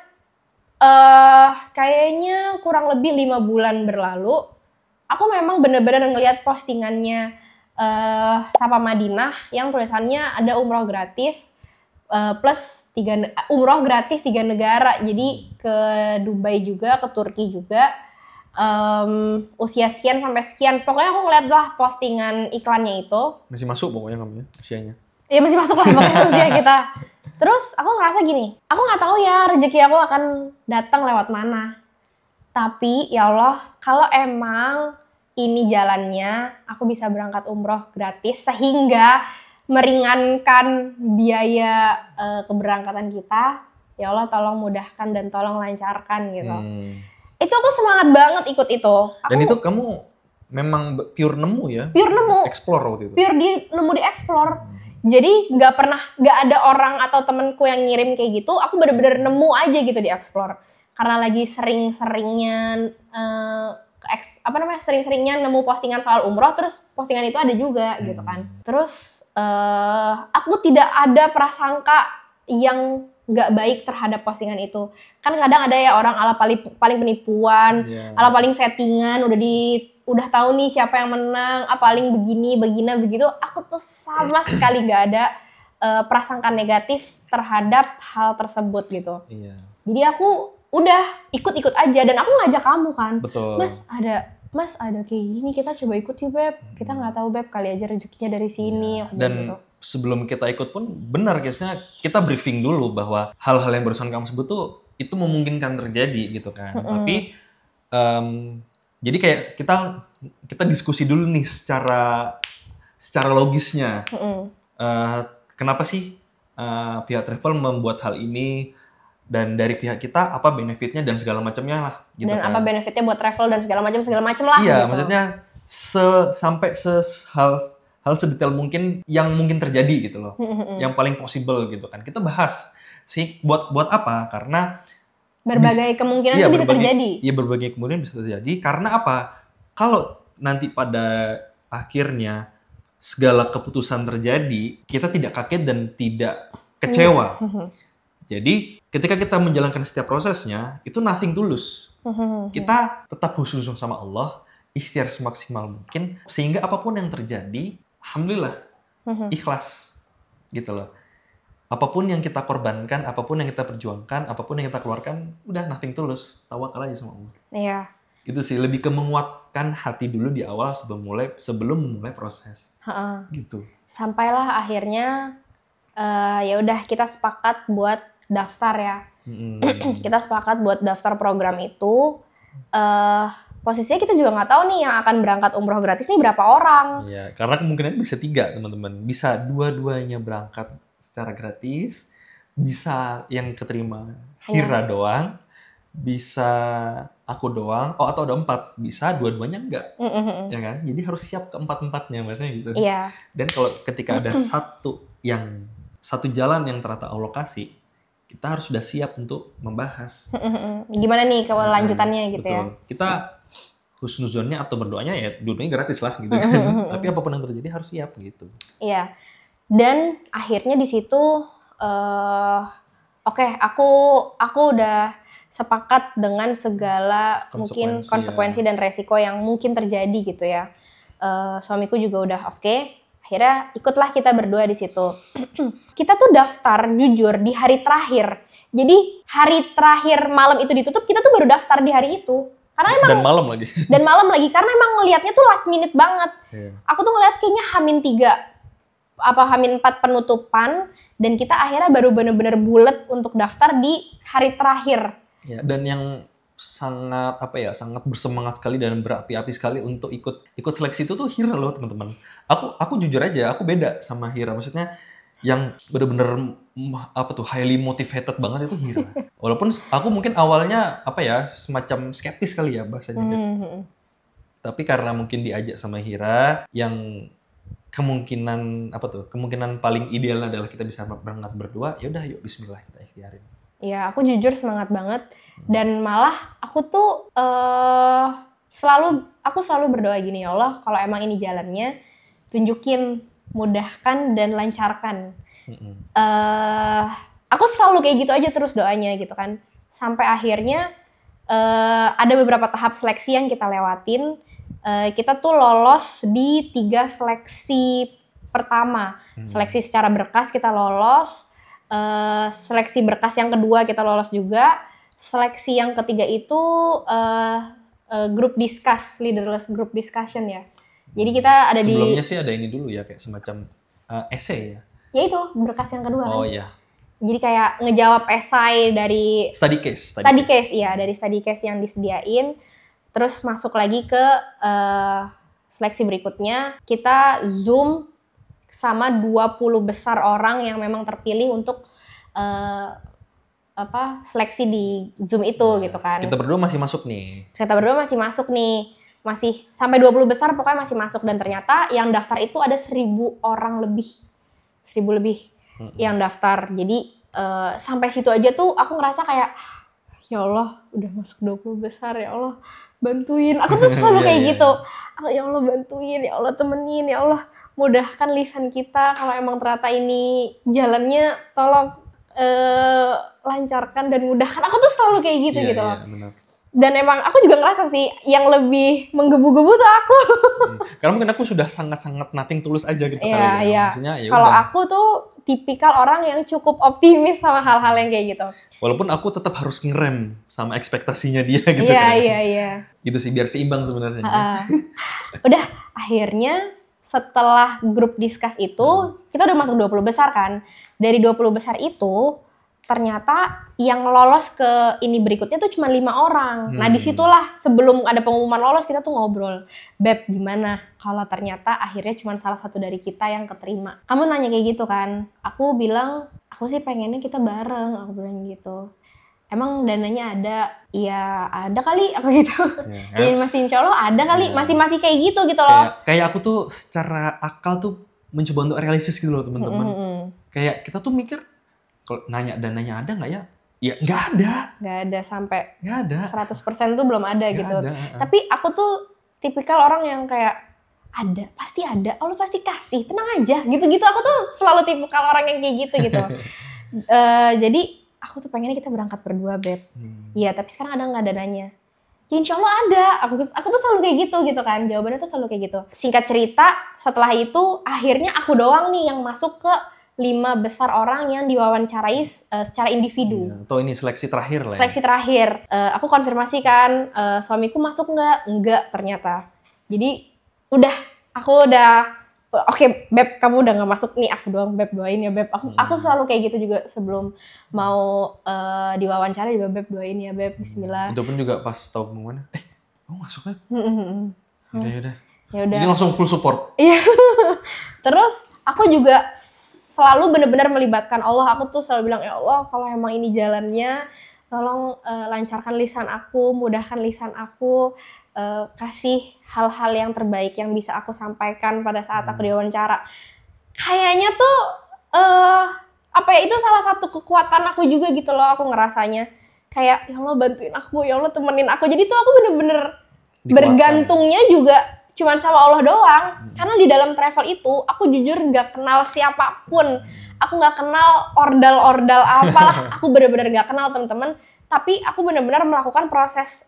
kayaknya kurang lebih 5 bulan berlalu, aku memang benar-benar ngelihat postingannya Sapa Madinah yang tulisannya ada umroh gratis plus 3 umroh gratis 3 negara. Jadi ke Dubai juga, ke Turki juga. Usia sekian sampai sekian. Pokoknya aku ngeliat lah postingan iklannya itu. Masih masuk pokoknya kamu usianya. Iya masih masuk lah pokoknya usia kita. Terus aku ngerasa gini, aku nggak tahu ya rezeki aku akan datang lewat mana. Tapi ya Allah, kalau emang ini jalannya, aku bisa berangkat umroh gratis sehingga meringankan biaya keberangkatan kita. Ya Allah, tolong mudahkan dan tolong lancarkan gitu. Itu aku semangat banget ikut itu. Dan itu kamu memang pure nemu ya? Pure nemu. Explore waktu itu? Pure nemu di explore. Jadi nggak ada orang atau temenku yang ngirim kayak gitu, aku bener-bener nemu aja gitu di explore. karena lagi sering-seringnya sering-seringnya nemu postingan soal umroh, terus postingan itu ada juga gitu kan. Terus aku tidak ada prasangka yang nggak baik terhadap postingan itu. Kan kadang ada ya orang ala paling penipuan, ala paling settingan, udah tahu nih siapa yang menang, paling begini begitu. Aku tuh sama sekali nggak ada prasangka negatif terhadap hal tersebut gitu. Jadi aku udah ikut-ikut aja, dan aku ngajak kamu kan. Betul. Mas ada kayak gini, kita coba ikut yuk Beb. Kita nggak tahu Beb, kali aja rezekinya dari sini. Dan gitu. Sebelum kita ikut pun benar, kita briefing dulu bahwa hal-hal yang barusan kamu sebut tuh itu memungkinkan terjadi gitu kan. Tapi jadi kayak kita diskusi dulu nih secara logisnya. Kenapa sih pihak travel membuat hal ini, dan dari pihak kita apa benefitnya dan segala macamnya lah gitu. Dan apa benefitnya buat travel dan segala macam lah. Iya, gitu. maksudnya sampai hal sedetail mungkin yang mungkin terjadi gitu loh. Yang paling possible gitu kan. Kita bahas sih buat apa? Karena berbagai kemungkinan itu bisa terjadi. Iya, berbagai kemungkinan bisa terjadi. Karena apa? Kalau nanti pada akhirnya segala keputusan terjadi, kita tidak kaget dan tidak kecewa. Jadi ketika kita menjalankan setiap prosesnya, itu nothing tulus. Kita tetap husnuzon sama Allah, ikhtiar semaksimal mungkin, sehingga apapun yang terjadi, alhamdulillah, ikhlas. Gitu loh. Apapun yang kita korbankan, apapun yang kita perjuangkan, apapun yang kita keluarkan, udah nothing tulus. Tawakal aja sama Allah. Iya. Itu sih, lebih ke menguatkan hati dulu di awal sebelum memulai proses. Gitu. Sampailah akhirnya, ya udah kita sepakat buat daftar ya. Kita sepakat buat daftar program itu. Posisinya kita juga nggak tahu nih yang akan berangkat umroh gratis nih berapa orang. Iya, karena kemungkinan bisa 3 teman-teman. Bisa dua-duanya berangkat secara gratis. Bisa yang keterima Hira doang. Bisa aku doang. Atau ada 4. Bisa dua-duanya enggak. Ya kan? Jadi harus siap ke 4-4-nya maksudnya gitu. Iya. Dan kalau ketika ada satu jalan yang ternyata Allah kasih, kita harus sudah siap untuk membahas. Gimana nih kelanjutannya gitu. Betul. Ya? Kita husnuzonnya atau berdoanya ya dua-duanya gratis lah gitu kan. Tapi apapun yang terjadi harus siap gitu. Iya. Dan akhirnya di situ oke, aku udah sepakat dengan segala mungkin konsekuensi dan resiko yang mungkin terjadi gitu ya. Suamiku juga udah oke. Akhirnya ikutlah kita berdua di situ. Kita tuh daftar jujur di hari terakhir. Jadi hari terakhir malam itu ditutup, kita tuh baru daftar di hari itu. Karena emang dan malam lagi karena emang ngelihatnya tuh last minute banget. Aku tuh ngeliat kayaknya H-3 H-4 penutupan, dan kita akhirnya baru bener-bener bulet untuk daftar di hari terakhir. Ya, dan yang sangat bersemangat sekali dan berapi-api sekali untuk ikut seleksi itu tuh Hira loh teman-teman. Aku jujur aja, aku beda sama Hira. Maksudnya yang bener-bener highly motivated banget itu Hira. Walaupun aku mungkin awalnya semacam skeptis kali ya bahasanya. Tapi karena mungkin diajak sama Hira, yang kemungkinan paling ideal adalah kita bisa berangkat berdua, ya udah yuk bismillah kita ikhtiarin. Iya, aku jujur semangat banget, dan malah aku tuh selalu berdoa gini, ya Allah, kalau emang ini jalannya, tunjukin, mudahkan dan lancarkan. Aku selalu kayak gitu aja terus doanya gitu kan, sampai akhirnya ada beberapa tahap seleksi yang kita lewatin. Kita tuh lolos di 3 seleksi pertama. Seleksi secara berkas kita lolos. Seleksi berkas yang kedua kita lolos juga. Seleksi yang ketiga itu leaderless group discussion ya. Jadi kita ada sebelumnya sih ada ini dulu ya, kayak semacam essay ya. Ya itu berkas yang kedua. Oh iya. Jadi kayak ngejawab esai dari study case, iya, dari study case yang disediain. Terus masuk lagi ke seleksi berikutnya, kita Zoom sama 20 besar orang yang memang terpilih untuk seleksi di Zoom itu gitu kan. Kita berdua masih masuk nih. Masih sampai 20 besar pokoknya masih masuk, dan ternyata yang daftar itu ada 1.000 orang lebih. 1.000 lebih yang daftar. Jadi sampai situ aja tuh aku ngerasa kayak ya Allah udah masuk 20 besar, ya Allah bantuin. Aku tuh selalu kayak gitu. Ya Allah bantuin, ya Allah temenin, ya Allah mudahkan lisan kita. Kalau emang ternyata ini jalannya, tolong lancarkan dan mudahkan. Aku tuh selalu kayak gitu gitu loh. Benar. Dan emang aku juga ngerasa sih yang lebih menggebu-gebu tuh aku. Karena mungkin aku sudah sangat-sangat nothing tulus aja gitu kali ya. Iya. Maksudnya ya kalau aku tuh tipikal orang yang cukup optimis sama hal-hal yang kayak gitu. Walaupun aku tetap harus ngerem sama ekspektasinya dia gitu kan. Iya. Gitu sih biar seimbang sebenarnya. Udah akhirnya setelah grup discuss itu kita udah masuk 20 besar kan. Dari 20 besar itu ternyata yang lolos ke ini berikutnya tuh cuma 5 orang. Nah disitulah sebelum ada pengumuman lolos kita tuh ngobrol. Beb gimana kalau ternyata akhirnya cuma salah satu dari kita yang keterima. Kamu nanya kayak gitu kan. Aku bilang aku sih pengennya kita bareng. Aku bilang gitu. Emang dananya ada? Ya ada kali aku gitu. Ya masih insya Allah ada kali. Masih kayak gitu loh. Kayak aku tuh secara akal tuh mencoba untuk realistis gitu loh teman-teman. Kayak kita tuh mikir kalau nanya dananya ada nggak ya? Ya nggak ada. Nggak ada sampai. Nggak ada. 100% tuh belum ada gitu. Tapi aku tuh tipikal orang yang kayak ada, pasti ada. Allah pasti kasih, tenang aja. Gitu-gitu aku tuh selalu tipikal orang yang kayak gitu. Jadi aku tuh pengennya kita berangkat berdua, Beb. Iya, tapi sekarang ada nggak dananya? Ya insya Allah ada. Aku tuh selalu kayak gitu kan. Jawabannya tuh selalu kayak gitu. Singkat cerita, setelah itu akhirnya aku doang nih yang masuk ke 5 besar orang yang diwawancarai secara individu. Atau ini seleksi terakhir lah ya? Seleksi terakhir. Aku konfirmasi kan, suamiku masuk nggak? Enggak ternyata. Jadi aku udah, oke, Beb kamu udah nggak masuk nih, aku doang, Beb doain ya Beb. Aku selalu kayak gitu juga sebelum mau diwawancara juga, Beb doain ya Beb, bismillah. Itu pun juga pas tahu pengumuman, kamu masuk kan? Yaudah. Ini langsung full support. Iya. Terus aku juga selalu benar-benar melibatkan Allah. Aku tuh selalu bilang, ya Allah kalau emang ini jalannya, tolong lancarkan lisan aku, mudahkan lisan aku, kasih hal-hal yang terbaik yang bisa aku sampaikan pada saat aku diwawancara. Kayaknya tuh itu salah satu kekuatan aku juga gitu loh, aku ngerasanya. Kayak ya Allah bantuin aku, ya Allah temenin aku. Jadi tuh aku bener-bener bergantungnya juga cuman sama Allah doang. Karena di dalam travel itu aku jujur gak kenal siapapun. Aku gak kenal ordal-ordal apalah. Aku bener-bener gak kenal teman-teman. Tapi aku benar-benar melakukan proses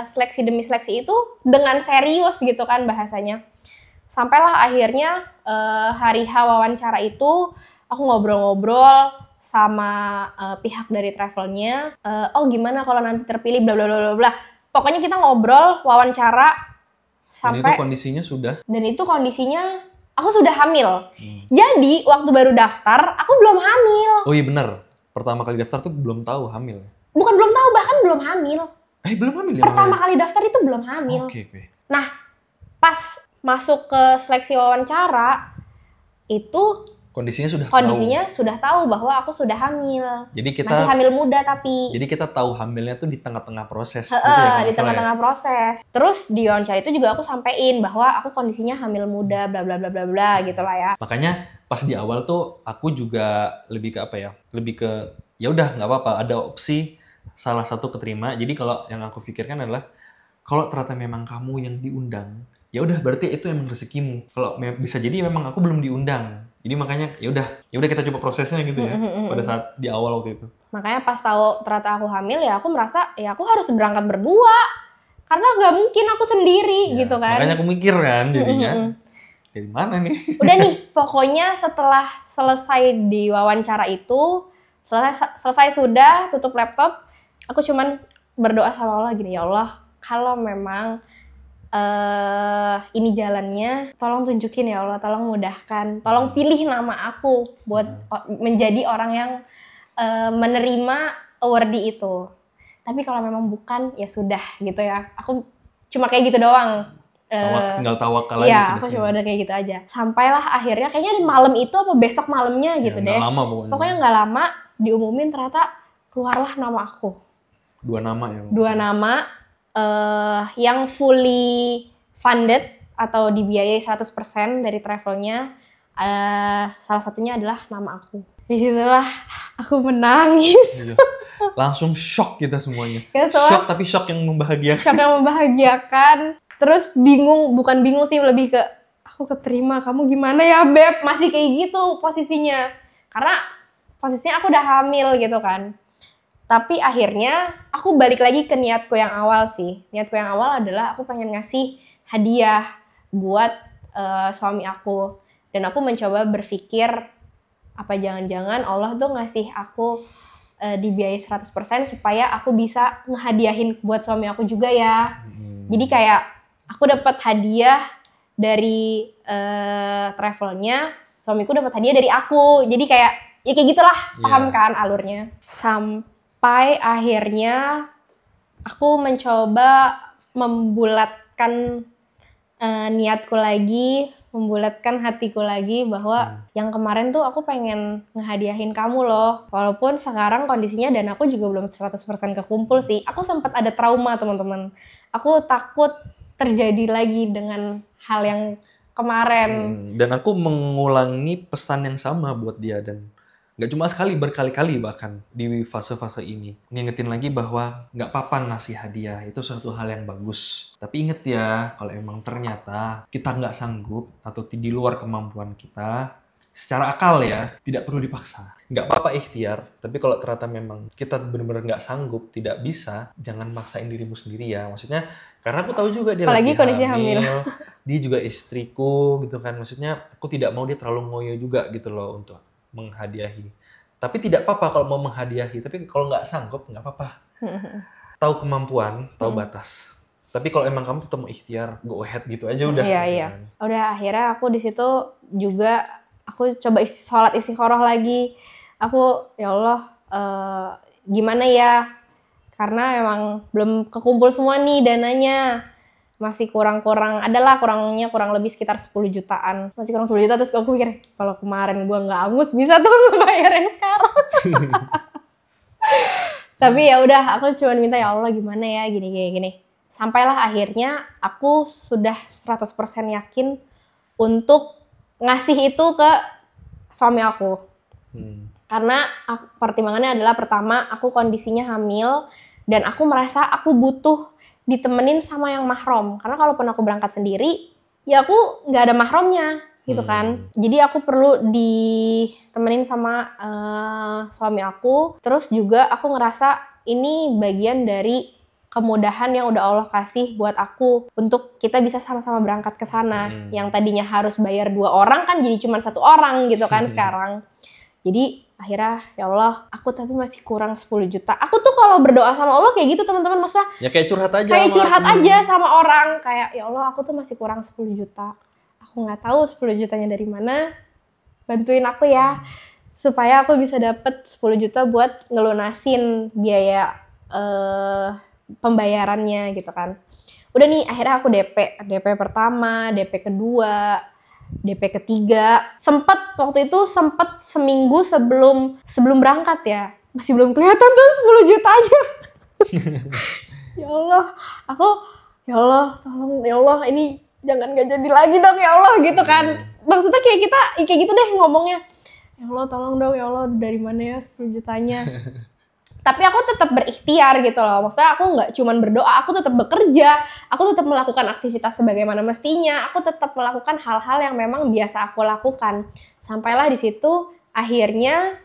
seleksi demi seleksi itu dengan serius gitu kan bahasanya. Sampailah akhirnya hari H wawancara itu aku ngobrol-ngobrol sama pihak dari travelnya. Oh gimana kalau nanti terpilih bla bla bla bla. Pokoknya kita ngobrol, wawancara sampai. Dan itu kondisinya aku sudah hamil. Jadi waktu baru daftar aku belum hamil. Oh iya benar. Pertama kali daftar tuh belum tahu hamil. Bukan belum tahu, bahkan belum hamil. Belum hamil ya? Pertama kali daftar itu belum hamil. Oke. Nah, pas masuk ke seleksi wawancara, itu kondisinya sudah tahu bahwa aku sudah hamil. Jadi kita masih hamil muda tapi. Jadi kita tahu hamilnya tuh di tengah-tengah proses. Di tengah-tengah proses. Terus di wawancara itu juga aku sampein bahwa aku kondisinya hamil muda, bla bla bla bla bla gitulah ya. Makanya pas di awal tuh aku juga lebih ke apa ya? Lebih ke ya udah nggak apa-apa, ada opsi salah satu keterima. Jadi kalau yang aku pikirkan adalah kalau ternyata memang kamu yang diundang, ya udah berarti itu emang rezekimu. Kalau bisa jadi memang aku belum diundang. Jadi makanya ya udah kita coba prosesnya gitu ya pada saat di awal waktu itu. Makanya pas tahu ternyata aku hamil ya aku merasa ya aku harus berangkat berdua karena nggak mungkin aku sendiri gitu kan. Makanya aku mikir kan jadinya dari mana nih? Udah nih pokoknya setelah selesai di wawancara itu selesai sudah tutup laptop aku cuman berdoa sama Allah gini, ya Allah kalau memang ini jalannya, tolong tunjukin ya Allah, tolong mudahkan, tolong pilih nama aku buat menjadi orang yang menerima awardee itu. Tapi kalau memang bukan, ya sudah gitu ya. Aku cuma kayak gitu doang. Tinggal tawakal aja. Iya, aku cuma udah kayak gitu aja. Sampailah akhirnya, kayaknya di malam itu apa besok malamnya gitu deh. Lama pokoknya nggak lama diumumin ternyata keluarlah nama aku. 2 nama ya? 2 nama. Yang fully funded atau dibiayai 100% dari travelnya, salah satunya adalah nama aku. Disitulah aku menangis. Langsung shock kita semuanya. Kesel. Shock, tapi shock yang membahagiakan. Shock yang membahagiakan. Terus bingung, bukan bingung sih, lebih ke aku keterima, kamu gimana ya Beb? Masih kayak gitu posisinya. Karena posisinya aku udah hamil gitu kan. Tapi akhirnya aku balik lagi ke niatku yang awal sih. Niatku yang awal adalah aku pengen ngasih hadiah buat suami aku. Dan aku mencoba berpikir, apa jangan-jangan Allah tuh ngasih aku dibiayai 100% supaya aku bisa ngehadiahin buat suami aku juga ya. Jadi kayak aku dapat hadiah dari travelnya, suamiku dapat hadiah dari aku. Jadi kayak ya kayak gitulah, paham kan alurnya. Sampai akhirnya aku mencoba membulatkan niatku lagi, membulatkan hatiku lagi bahwa yang kemarin tuh aku pengen ngehadiahin kamu loh. Walaupun sekarang kondisinya dan aku juga belum 100% kekumpul sih. Aku sempat ada trauma teman-teman. Aku takut terjadi lagi dengan hal yang kemarin. Dan aku mengulangi pesan yang sama buat dia, dan nggak cuma sekali, berkali-kali bahkan di fase-fase ini. Ngingetin lagi bahwa nggak apa-apa ngasih hadiah, itu suatu hal yang bagus. Tapi inget ya, kalau emang ternyata kita nggak sanggup atau di luar kemampuan kita, secara akal ya, tidak perlu dipaksa. Nggak apa-apa ikhtiar, tapi kalau ternyata memang kita benar-benar nggak sanggup, tidak bisa, jangan maksain dirimu sendiri ya. Maksudnya, karena aku tahu juga dia apalagi lagi kondisi hamil. Dia juga istriku gitu kan. Maksudnya, aku tidak mau dia terlalu ngoyo juga gitu loh untuk menghadiahi. Tapi tidak apa-apa kalau mau menghadiahi, tapi kalau nggak sanggup nggak apa-apa. Tahu kemampuan, tahu batas. Tapi kalau emang kamu tetap mau ikhtiar, go ahead gitu aja udah. Iya. Udah akhirnya aku di situ juga aku coba sholat istikharah lagi. Aku ya Allah gimana ya? Karena emang belum kekumpul semua nih dananya. Masih kurang-kurang, adalah kurangnya kurang lebih sekitar 10 jutaan. Masih kurang 10 juta, terus aku pikir, kalau kemarin gue nggak angus, bisa tuh bayar yang sekarang. Tapi ya udah, aku cuma minta ya Allah gimana ya, gini. Sampailah akhirnya aku sudah 100% yakin untuk ngasih itu ke suami aku. Karena pertimbangannya adalah pertama, aku kondisinya hamil, dan aku merasa aku butuh ditemenin sama yang mahram. Karena kalaupun aku berangkat sendiri, ya aku nggak ada mahramnya gitu kan. Jadi aku perlu ditemenin sama suami aku. Terus juga aku ngerasa ini bagian dari kemudahan yang udah Allah kasih buat aku untuk kita bisa sama-sama berangkat ke sana. Yang tadinya harus bayar 2 orang kan jadi cuma 1 orang gitu kan sekarang. Jadi akhirnya ya Allah, aku tapi masih kurang 10 juta. Aku tuh kalau berdoa sama Allah kayak gitu teman-teman, maksudnya ya kayak curhat aja. Kayak curhat aja sama orang, kayak ya Allah aku tuh masih kurang 10 juta. Aku nggak tahu 10 jutanya dari mana. Bantuin aku ya supaya aku bisa dapet 10 juta buat ngelunasin biaya pembayarannya gitu kan. Udah nih akhirnya aku DP pertama, DP kedua, DP ketiga. Waktu itu sempet seminggu sebelum berangkat ya. Masih belum kelihatan tuh 10 juta aja. Ya Allah, ya Allah tolong ya Allah ini jangan gak jadi lagi dong ya Allah gitu kan. Maksudnya kayak gitu deh ngomongnya. Ya Allah tolong dong ya Allah, dari mana ya 10 jutanya. Tapi aku tetap berikhtiar gitu loh. Maksudnya aku nggak cuma berdoa, aku tetap bekerja, aku tetap melakukan aktivitas sebagaimana mestinya, aku tetap melakukan hal-hal yang memang biasa aku lakukan. Sampailah di situ akhirnya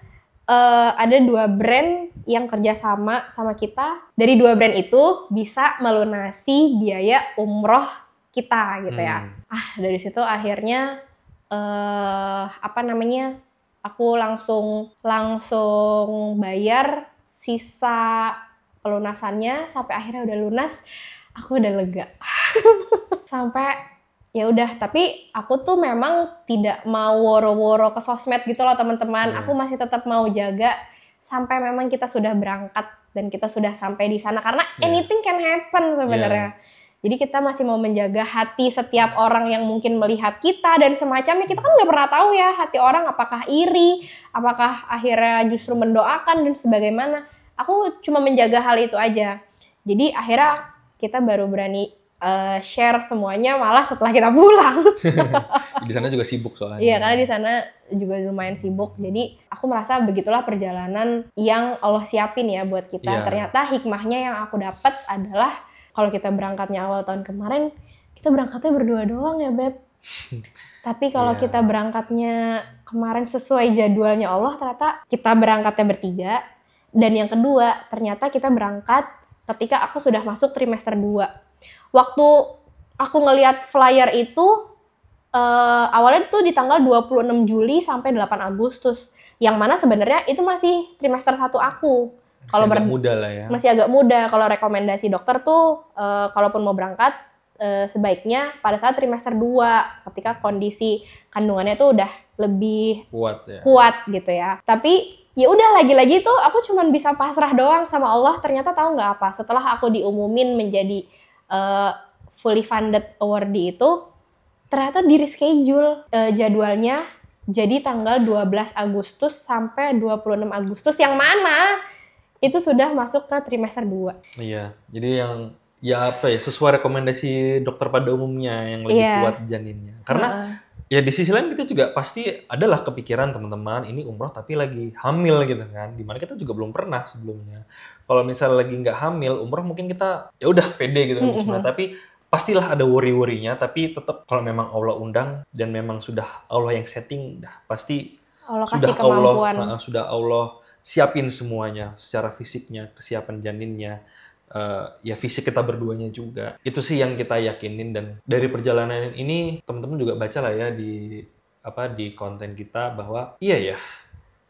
ada 2 brand yang kerja sama kita. Dari 2 brand itu bisa melunasi biaya umroh kita gitu ya. Dari situ akhirnya aku langsung bayar sisa pelunasannya. Sampai akhirnya udah lunas, aku udah lega. Sampai ya udah, tapi aku tuh memang tidak mau woro-woro ke sosmed gitu loh teman-teman. Aku masih tetap mau jaga sampai memang kita sudah berangkat dan kita sudah sampai di sana, karena anything can happen sebenarnya. Jadi kita masih mau menjaga hati setiap orang yang mungkin melihat kita dan semacamnya. Kita kan nggak pernah tahu ya hati orang, apakah iri, apakah akhirnya justru mendoakan dan sebagaimana. Aku cuma menjaga hal itu aja. Jadi akhirnya kita baru berani share semuanya malah setelah kita pulang. Di sana juga sibuk soalnya. Iya, karena di sana juga lumayan sibuk. Jadi aku merasa begitulah perjalanan yang Allah siapin ya buat kita. Yeah. Ternyata hikmahnya yang aku dapat adalah kalau kita berangkatnya awal tahun kemarin, kita berangkatnya berdua doang ya, Beb. Tapi kalau kita berangkatnya kemarin sesuai jadwalnya Allah, ternyata kita berangkatnya bertiga. Dan yang kedua, ternyata kita berangkat ketika aku sudah masuk trimester 2. Waktu aku ngelihat flyer itu, awalnya tuh di tanggal 26 Juli sampai 8 Agustus. Yang mana sebenarnya itu masih trimester 1 aku. Kalau agak muda lah ya. Masih agak muda. Kalau rekomendasi dokter tuh, kalaupun mau berangkat, sebaiknya pada saat trimester 2 ketika kondisi kandungannya tuh udah lebih kuat gitu ya. Tapi ya udah, lagi-lagi tuh aku cuman bisa pasrah doang sama Allah. Ternyata tahu nggak apa, setelah aku diumumin menjadi fully funded awardee itu, ternyata di reschedule jadwalnya jadi tanggal 12 Agustus sampai 26 Agustus, yang mana itu sudah masuk ke trimester 2. Iya, jadi yang sesuai rekomendasi dokter pada umumnya yang lebih kuat janinnya. Karena ya di sisi lain kita juga pasti adalah kepikiran teman-teman ini umroh tapi lagi hamil gitu kan. Dimana kita juga belum pernah sebelumnya. Kalau misalnya lagi nggak hamil, umroh mungkin kita ya udah pede gitu kan bismillah. Tapi pastilah ada worry-worrynya. Tapi tetap kalau memang Allah undang dan memang sudah Allah yang setting, pasti Allah kasih kemampuan. Sudah Allah siapin semuanya secara fisiknya, kesiapan janinnya. Ya fisik kita berduanya juga. Itu sih yang kita yakinin, dan dari perjalanan ini teman-teman juga baca lah ya di konten kita bahwa iya ya,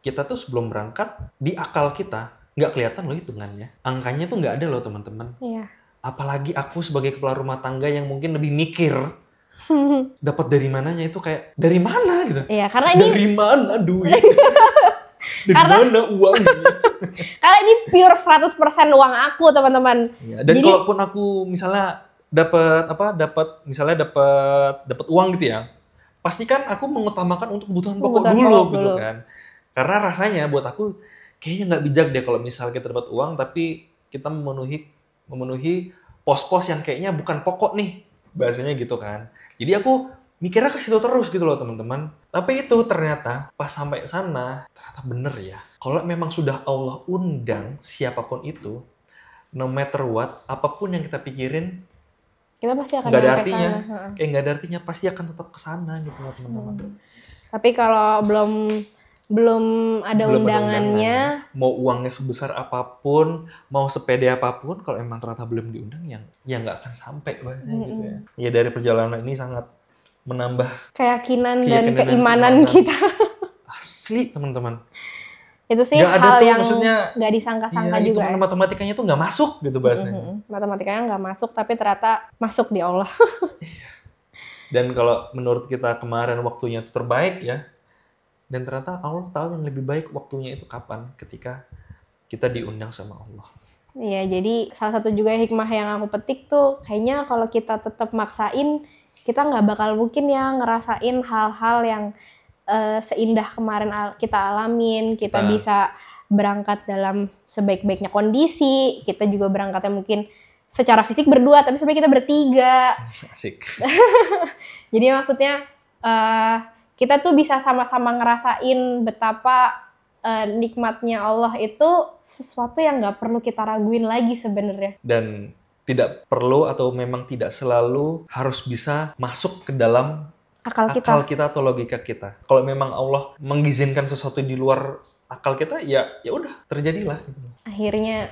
kita tuh sebelum berangkat di akal kita nggak kelihatan loh hitungannya. Angkanya tuh nggak ada loh teman-teman. Iya. Apalagi aku sebagai kepala rumah tangga yang mungkin lebih mikir dapat dari mananya, itu kayak dari mana gitu. Iya, karena ini dari mana duit. Dari mana uangnya? Karena ini pure 100% uang aku, teman-teman. Ya, dan kalaupun aku misalnya dapat uang gitu ya, pastikan aku mengutamakan untuk kebutuhan pokok dulu gitu kan. Karena rasanya buat aku kayaknya nggak bijak deh kalau misalnya kita dapat uang tapi kita memenuhi pos-pos yang kayaknya bukan pokok nih, bahasanya gitu kan. Jadi aku mikirnya ke situ terus gitu loh teman-teman. Tapi itu ternyata pas sampai sana ternyata bener ya. Kalau memang sudah Allah undang siapapun itu, no matter what, apapun yang kita pikirin, kita pasti akan nggak ada artinya. Kayak nggak ada artinya, pasti akan tetap kesana gitu loh teman-teman. Tapi kalau belum ada undangannya, mau uangnya sebesar apapun, mau sepede apapun, kalau emang ternyata belum diundang, ya nggak akan sampai bahasanya gitu ya. Ya dari perjalanan ini sangat menambah keyakinan dan keimanan kita. Asli teman-teman. Itu sih hal yang nggak disangka-sangka ya, juga. Matematikanya tuh nggak masuk gitu bahasanya. Matematikanya nggak masuk, tapi ternyata masuk di Allah. Dan kalau menurut kita kemarin waktunya itu terbaik ya. Dan ternyata Allah tahu yang lebih baik waktunya itu kapan, ketika kita diundang sama Allah. Iya, jadi salah satu juga hikmah yang aku petik tuh, kayaknya kalau kita tetap maksain, kita nggak bakal mungkin ya ngerasain hal-hal yang seindah kemarin kita alamin. Kita bisa berangkat dalam sebaik-baiknya kondisi. Kita juga berangkatnya mungkin secara fisik berdua, tapi sebenarnya kita bertiga. Asik. Jadi maksudnya kita tuh bisa sama-sama ngerasain betapa nikmatnya Allah itu sesuatu yang nggak perlu kita raguin lagi sebenarnya. Dan tidak perlu atau memang tidak selalu harus bisa masuk ke dalam akal kita atau logika kita. Kalau memang Allah mengizinkan sesuatu di luar akal kita, ya udah terjadilah. Akhirnya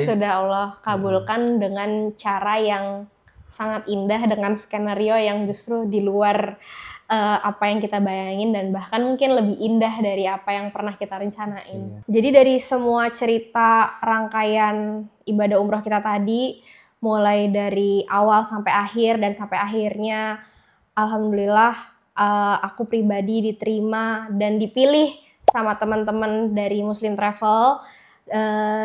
sudah Allah kabulkan dengan cara yang sangat indah, dengan skenario yang justru di luar apa yang kita bayangin, dan bahkan mungkin lebih indah dari apa yang pernah kita rencanain. Jadi dari semua cerita rangkaian ibadah umroh kita tadi, mulai dari awal sampai akhir dan sampai akhirnya, alhamdulillah aku pribadi diterima dan dipilih sama teman-teman dari Muslim Travel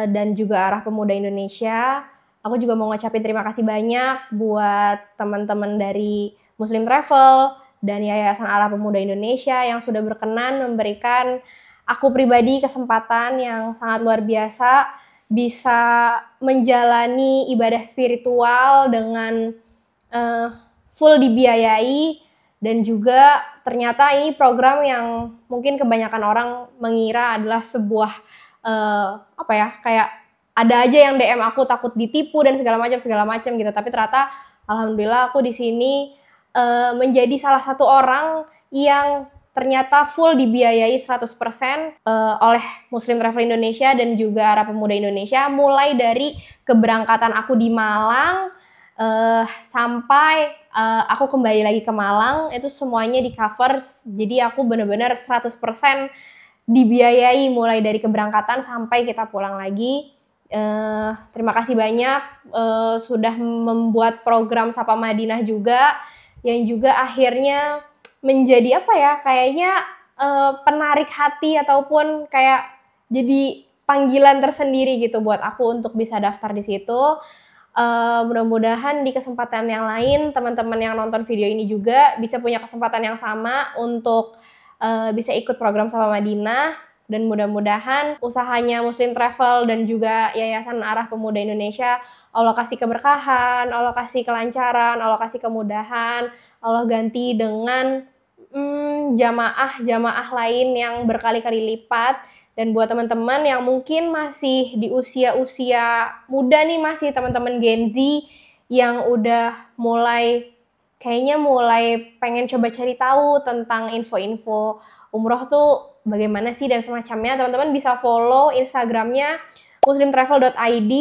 dan juga Arah Pemuda Indonesia. Aku juga mau ngucapin terima kasih banyak buat teman-teman dari Muslim Travel dan Yayasan Arah Pemuda Indonesia yang sudah berkenan memberikan aku pribadi kesempatan yang sangat luar biasa bisa menjalani ibadah spiritual dengan full dibiayai, dan juga ternyata ini program yang mungkin kebanyakan orang mengira adalah sebuah kayak ada aja yang DM aku takut ditipu dan segala macam gitu, tapi ternyata alhamdulillah aku di sini menjadi salah satu orang yang ternyata full dibiayai 100% oleh Muslim Travel Indonesia dan juga Arah Pemuda Indonesia, mulai dari keberangkatan aku di Malang sampai aku kembali lagi ke Malang, itu semuanya di cover. Jadi aku benar-benar 100% dibiayai mulai dari keberangkatan sampai kita pulang lagi. Terima kasih banyak sudah membuat program Sapa Madinah juga, yang juga akhirnya menjadi kayaknya penarik hati ataupun kayak jadi panggilan tersendiri gitu buat aku untuk bisa daftar di situ. Mudah-mudahan di kesempatan yang lain teman-teman yang nonton video ini juga bisa punya kesempatan yang sama untuk bisa ikut program Sapa Madinah, dan mudah-mudahan usahanya Muslim Travel dan juga Yayasan Arah Pemuda Indonesia Allah kasih keberkahan, Allah kasih kelancaran, Allah kasih kemudahan, Allah ganti dengan jamaah lain yang berkali-kali lipat. Dan buat teman-teman yang mungkin masih di usia-usia muda nih, masih teman-teman Gen Z yang udah mulai pengen coba cari tahu tentang info-info umroh tuh bagaimana sih dan semacamnya, teman-teman bisa follow Instagramnya muslimtravel.id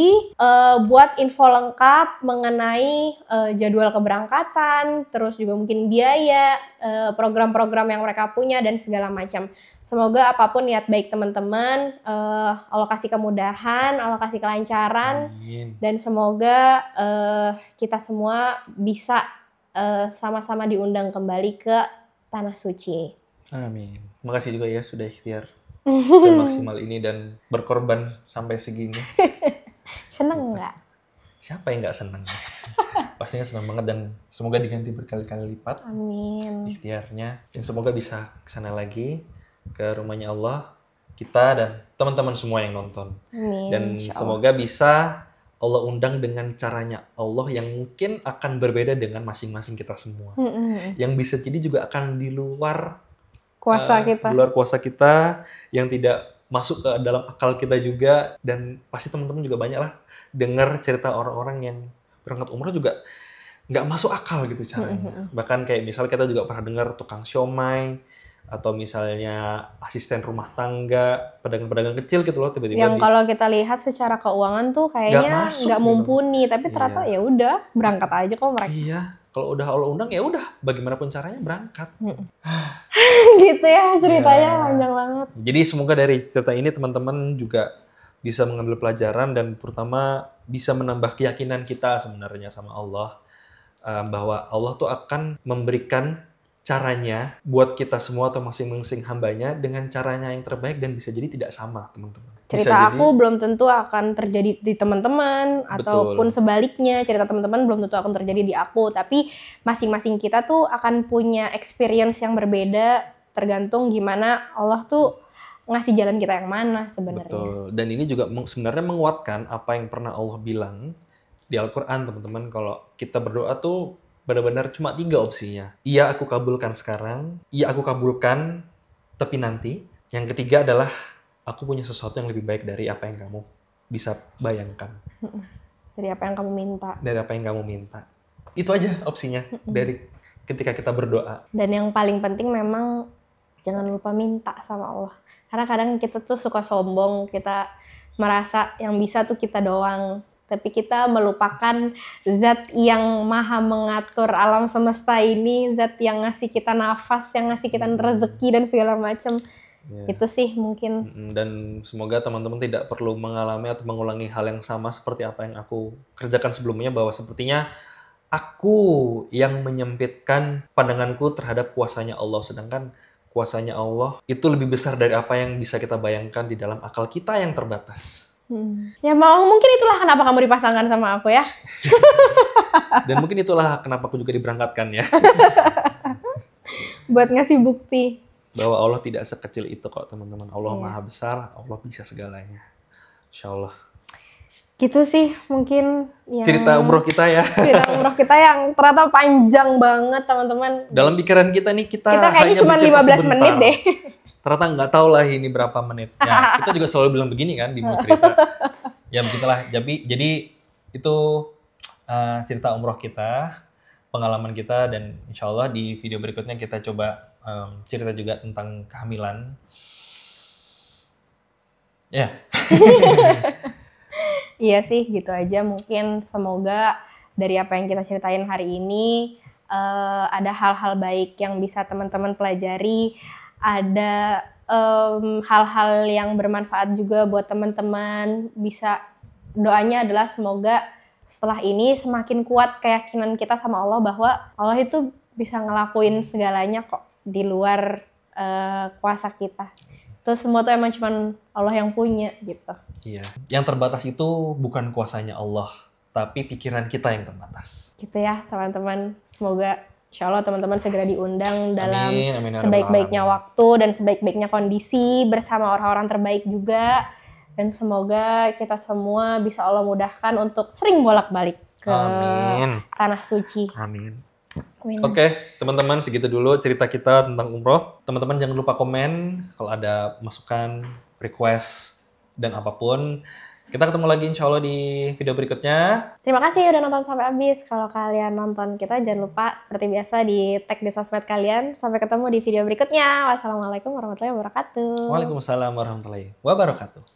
buat info lengkap mengenai jadwal keberangkatan, terus juga mungkin biaya, program-program yang mereka punya dan segala macam. Semoga apapun niat baik teman-teman, Allah kasih kemudahan, Allah kasih kelancaran. Amin. Dan semoga kita semua bisa sama-sama diundang kembali ke Tanah Suci. Amin. Makasih juga ya sudah ikhtiar semaksimal ini dan berkorban sampai segini. Seneng nggak? Siapa yang nggak seneng? Pastinya senang banget, dan semoga diganti berkali-kali lipat. Amin. Ikhtiarnya, dan semoga bisa kesana lagi ke rumahnya Allah, kita dan teman-teman semua yang nonton. Amin. Dan semoga bisa Allah undang dengan caranya Allah yang mungkin akan berbeda dengan masing-masing kita semua. Yang bisa jadi juga akan di luar kuasa kita. Di luar kuasa kita, yang tidak masuk ke dalam akal kita juga. Dan pasti teman-teman juga banyak lah dengar cerita orang-orang yang berangkat umroh juga nggak masuk akal gitu caranya. Bahkan kayak misalnya kita juga pernah dengar tukang siomay, atau misalnya asisten rumah tangga, pedagang-pedagang kecil gitu loh, tiba-tiba yang kalau kita lihat secara keuangan tuh kayaknya nggak mumpuni, tapi ternyata ya udah berangkat aja kok mereka. Iya, kalau udah Allah undang ya udah, bagaimanapun caranya berangkat. Gitu ya ceritanya, panjang banget. Jadi semoga dari cerita ini teman-teman juga bisa mengambil pelajaran dan terutama bisa menambah keyakinan kita sebenarnya sama Allah, bahwa Allah tuh akan memberikan caranya buat kita semua atau masing-masing hambanya dengan caranya yang terbaik, dan bisa jadi tidak sama teman-teman. Cerita aku belum tentu akan terjadi di teman-teman, ataupun sebaliknya cerita teman-teman belum tentu akan terjadi di aku, tapi masing-masing kita tuh akan punya experience yang berbeda tergantung gimana Allah tuh ngasih jalan kita yang mana sebenarnya. Betul. Dan ini juga sebenarnya menguatkan apa yang pernah Allah bilang di Al-Quran, teman-teman. Kalau kita berdoa tuh benar-benar cuma 3 opsinya. Iya aku kabulkan sekarang, iya aku kabulkan tapi nanti. Yang ketiga adalah aku punya sesuatu yang lebih baik dari apa yang kamu bisa bayangkan. Dari apa yang kamu minta. Dari apa yang kamu minta. Itu aja opsinya dari ketika kita berdoa. Dan yang paling penting memang jangan lupa minta sama Allah. Karena kadang kita tuh suka sombong, kita merasa yang bisa tuh kita doang. Tapi kita melupakan zat yang maha mengatur alam semesta ini, zat yang ngasih kita nafas, yang ngasih kita rezeki dan segala macam. Itu sih mungkin. Dan semoga teman-teman tidak perlu mengalami atau mengulangi hal yang sama seperti apa yang aku kerjakan sebelumnya, bahwa sepertinya aku yang menyempitkan pandanganku terhadap kuasanya Allah, sedangkan kuasanya Allah itu lebih besar dari apa yang bisa kita bayangkan di dalam akal kita yang terbatas. Ya mungkin itulah kenapa kamu dipasangkan sama aku ya. Dan mungkin itulah kenapa aku juga diberangkatkan ya. Buat ngasih bukti bahwa Allah tidak sekecil itu kok teman-teman. Allah maha besar, Allah bisa segalanya. Insya Allah. Gitu sih mungkin yang cerita umroh kita ya. Cerita umroh kita yang ternyata panjang banget teman-teman. Dalam pikiran kita nih kita kayaknya cuma 15 menit deh. Ternyata nggak tahu lah ini berapa menit. Ya, kita juga selalu bilang begini kan di mau cerita. Ya begitulah. Jadi itu cerita umroh kita, pengalaman kita, dan insya Allah di video berikutnya kita coba cerita juga tentang kehamilan. Ya. Iya sih, gitu aja. Mungkin semoga dari apa yang kita ceritain hari ini ada hal-hal baik yang bisa teman-teman pelajari, ada hal-hal yang bermanfaat juga buat teman-teman. Bisa, doanya adalah semoga setelah ini semakin kuat keyakinan kita sama Allah bahwa Allah itu bisa ngelakuin segalanya kok di luar kuasa kita. Itu semua tuh emang cuman Allah yang punya gitu. Iya. Yang terbatas itu bukan kuasanya Allah, tapi pikiran kita yang terbatas. Gitu ya teman-teman. Semoga insya Allah teman-teman segera diundang dalam sebaik-baiknya waktu dan sebaik-baiknya kondisi bersama orang-orang terbaik juga. Dan semoga kita semua bisa Allah mudahkan untuk sering bolak-balik ke tanah suci. Amin. Oke, teman-teman, segitu dulu cerita kita tentang umroh. Teman-teman jangan lupa komen kalau ada masukan, request, dan apapun. Kita ketemu lagi insya Allah di video berikutnya. Terima kasih udah nonton sampai habis. Kalau kalian nonton kita jangan lupa seperti biasa di tag di sosmed kalian. Sampai ketemu di video berikutnya. Wassalamualaikum warahmatullahi wabarakatuh. Waalaikumsalam warahmatullahi wabarakatuh.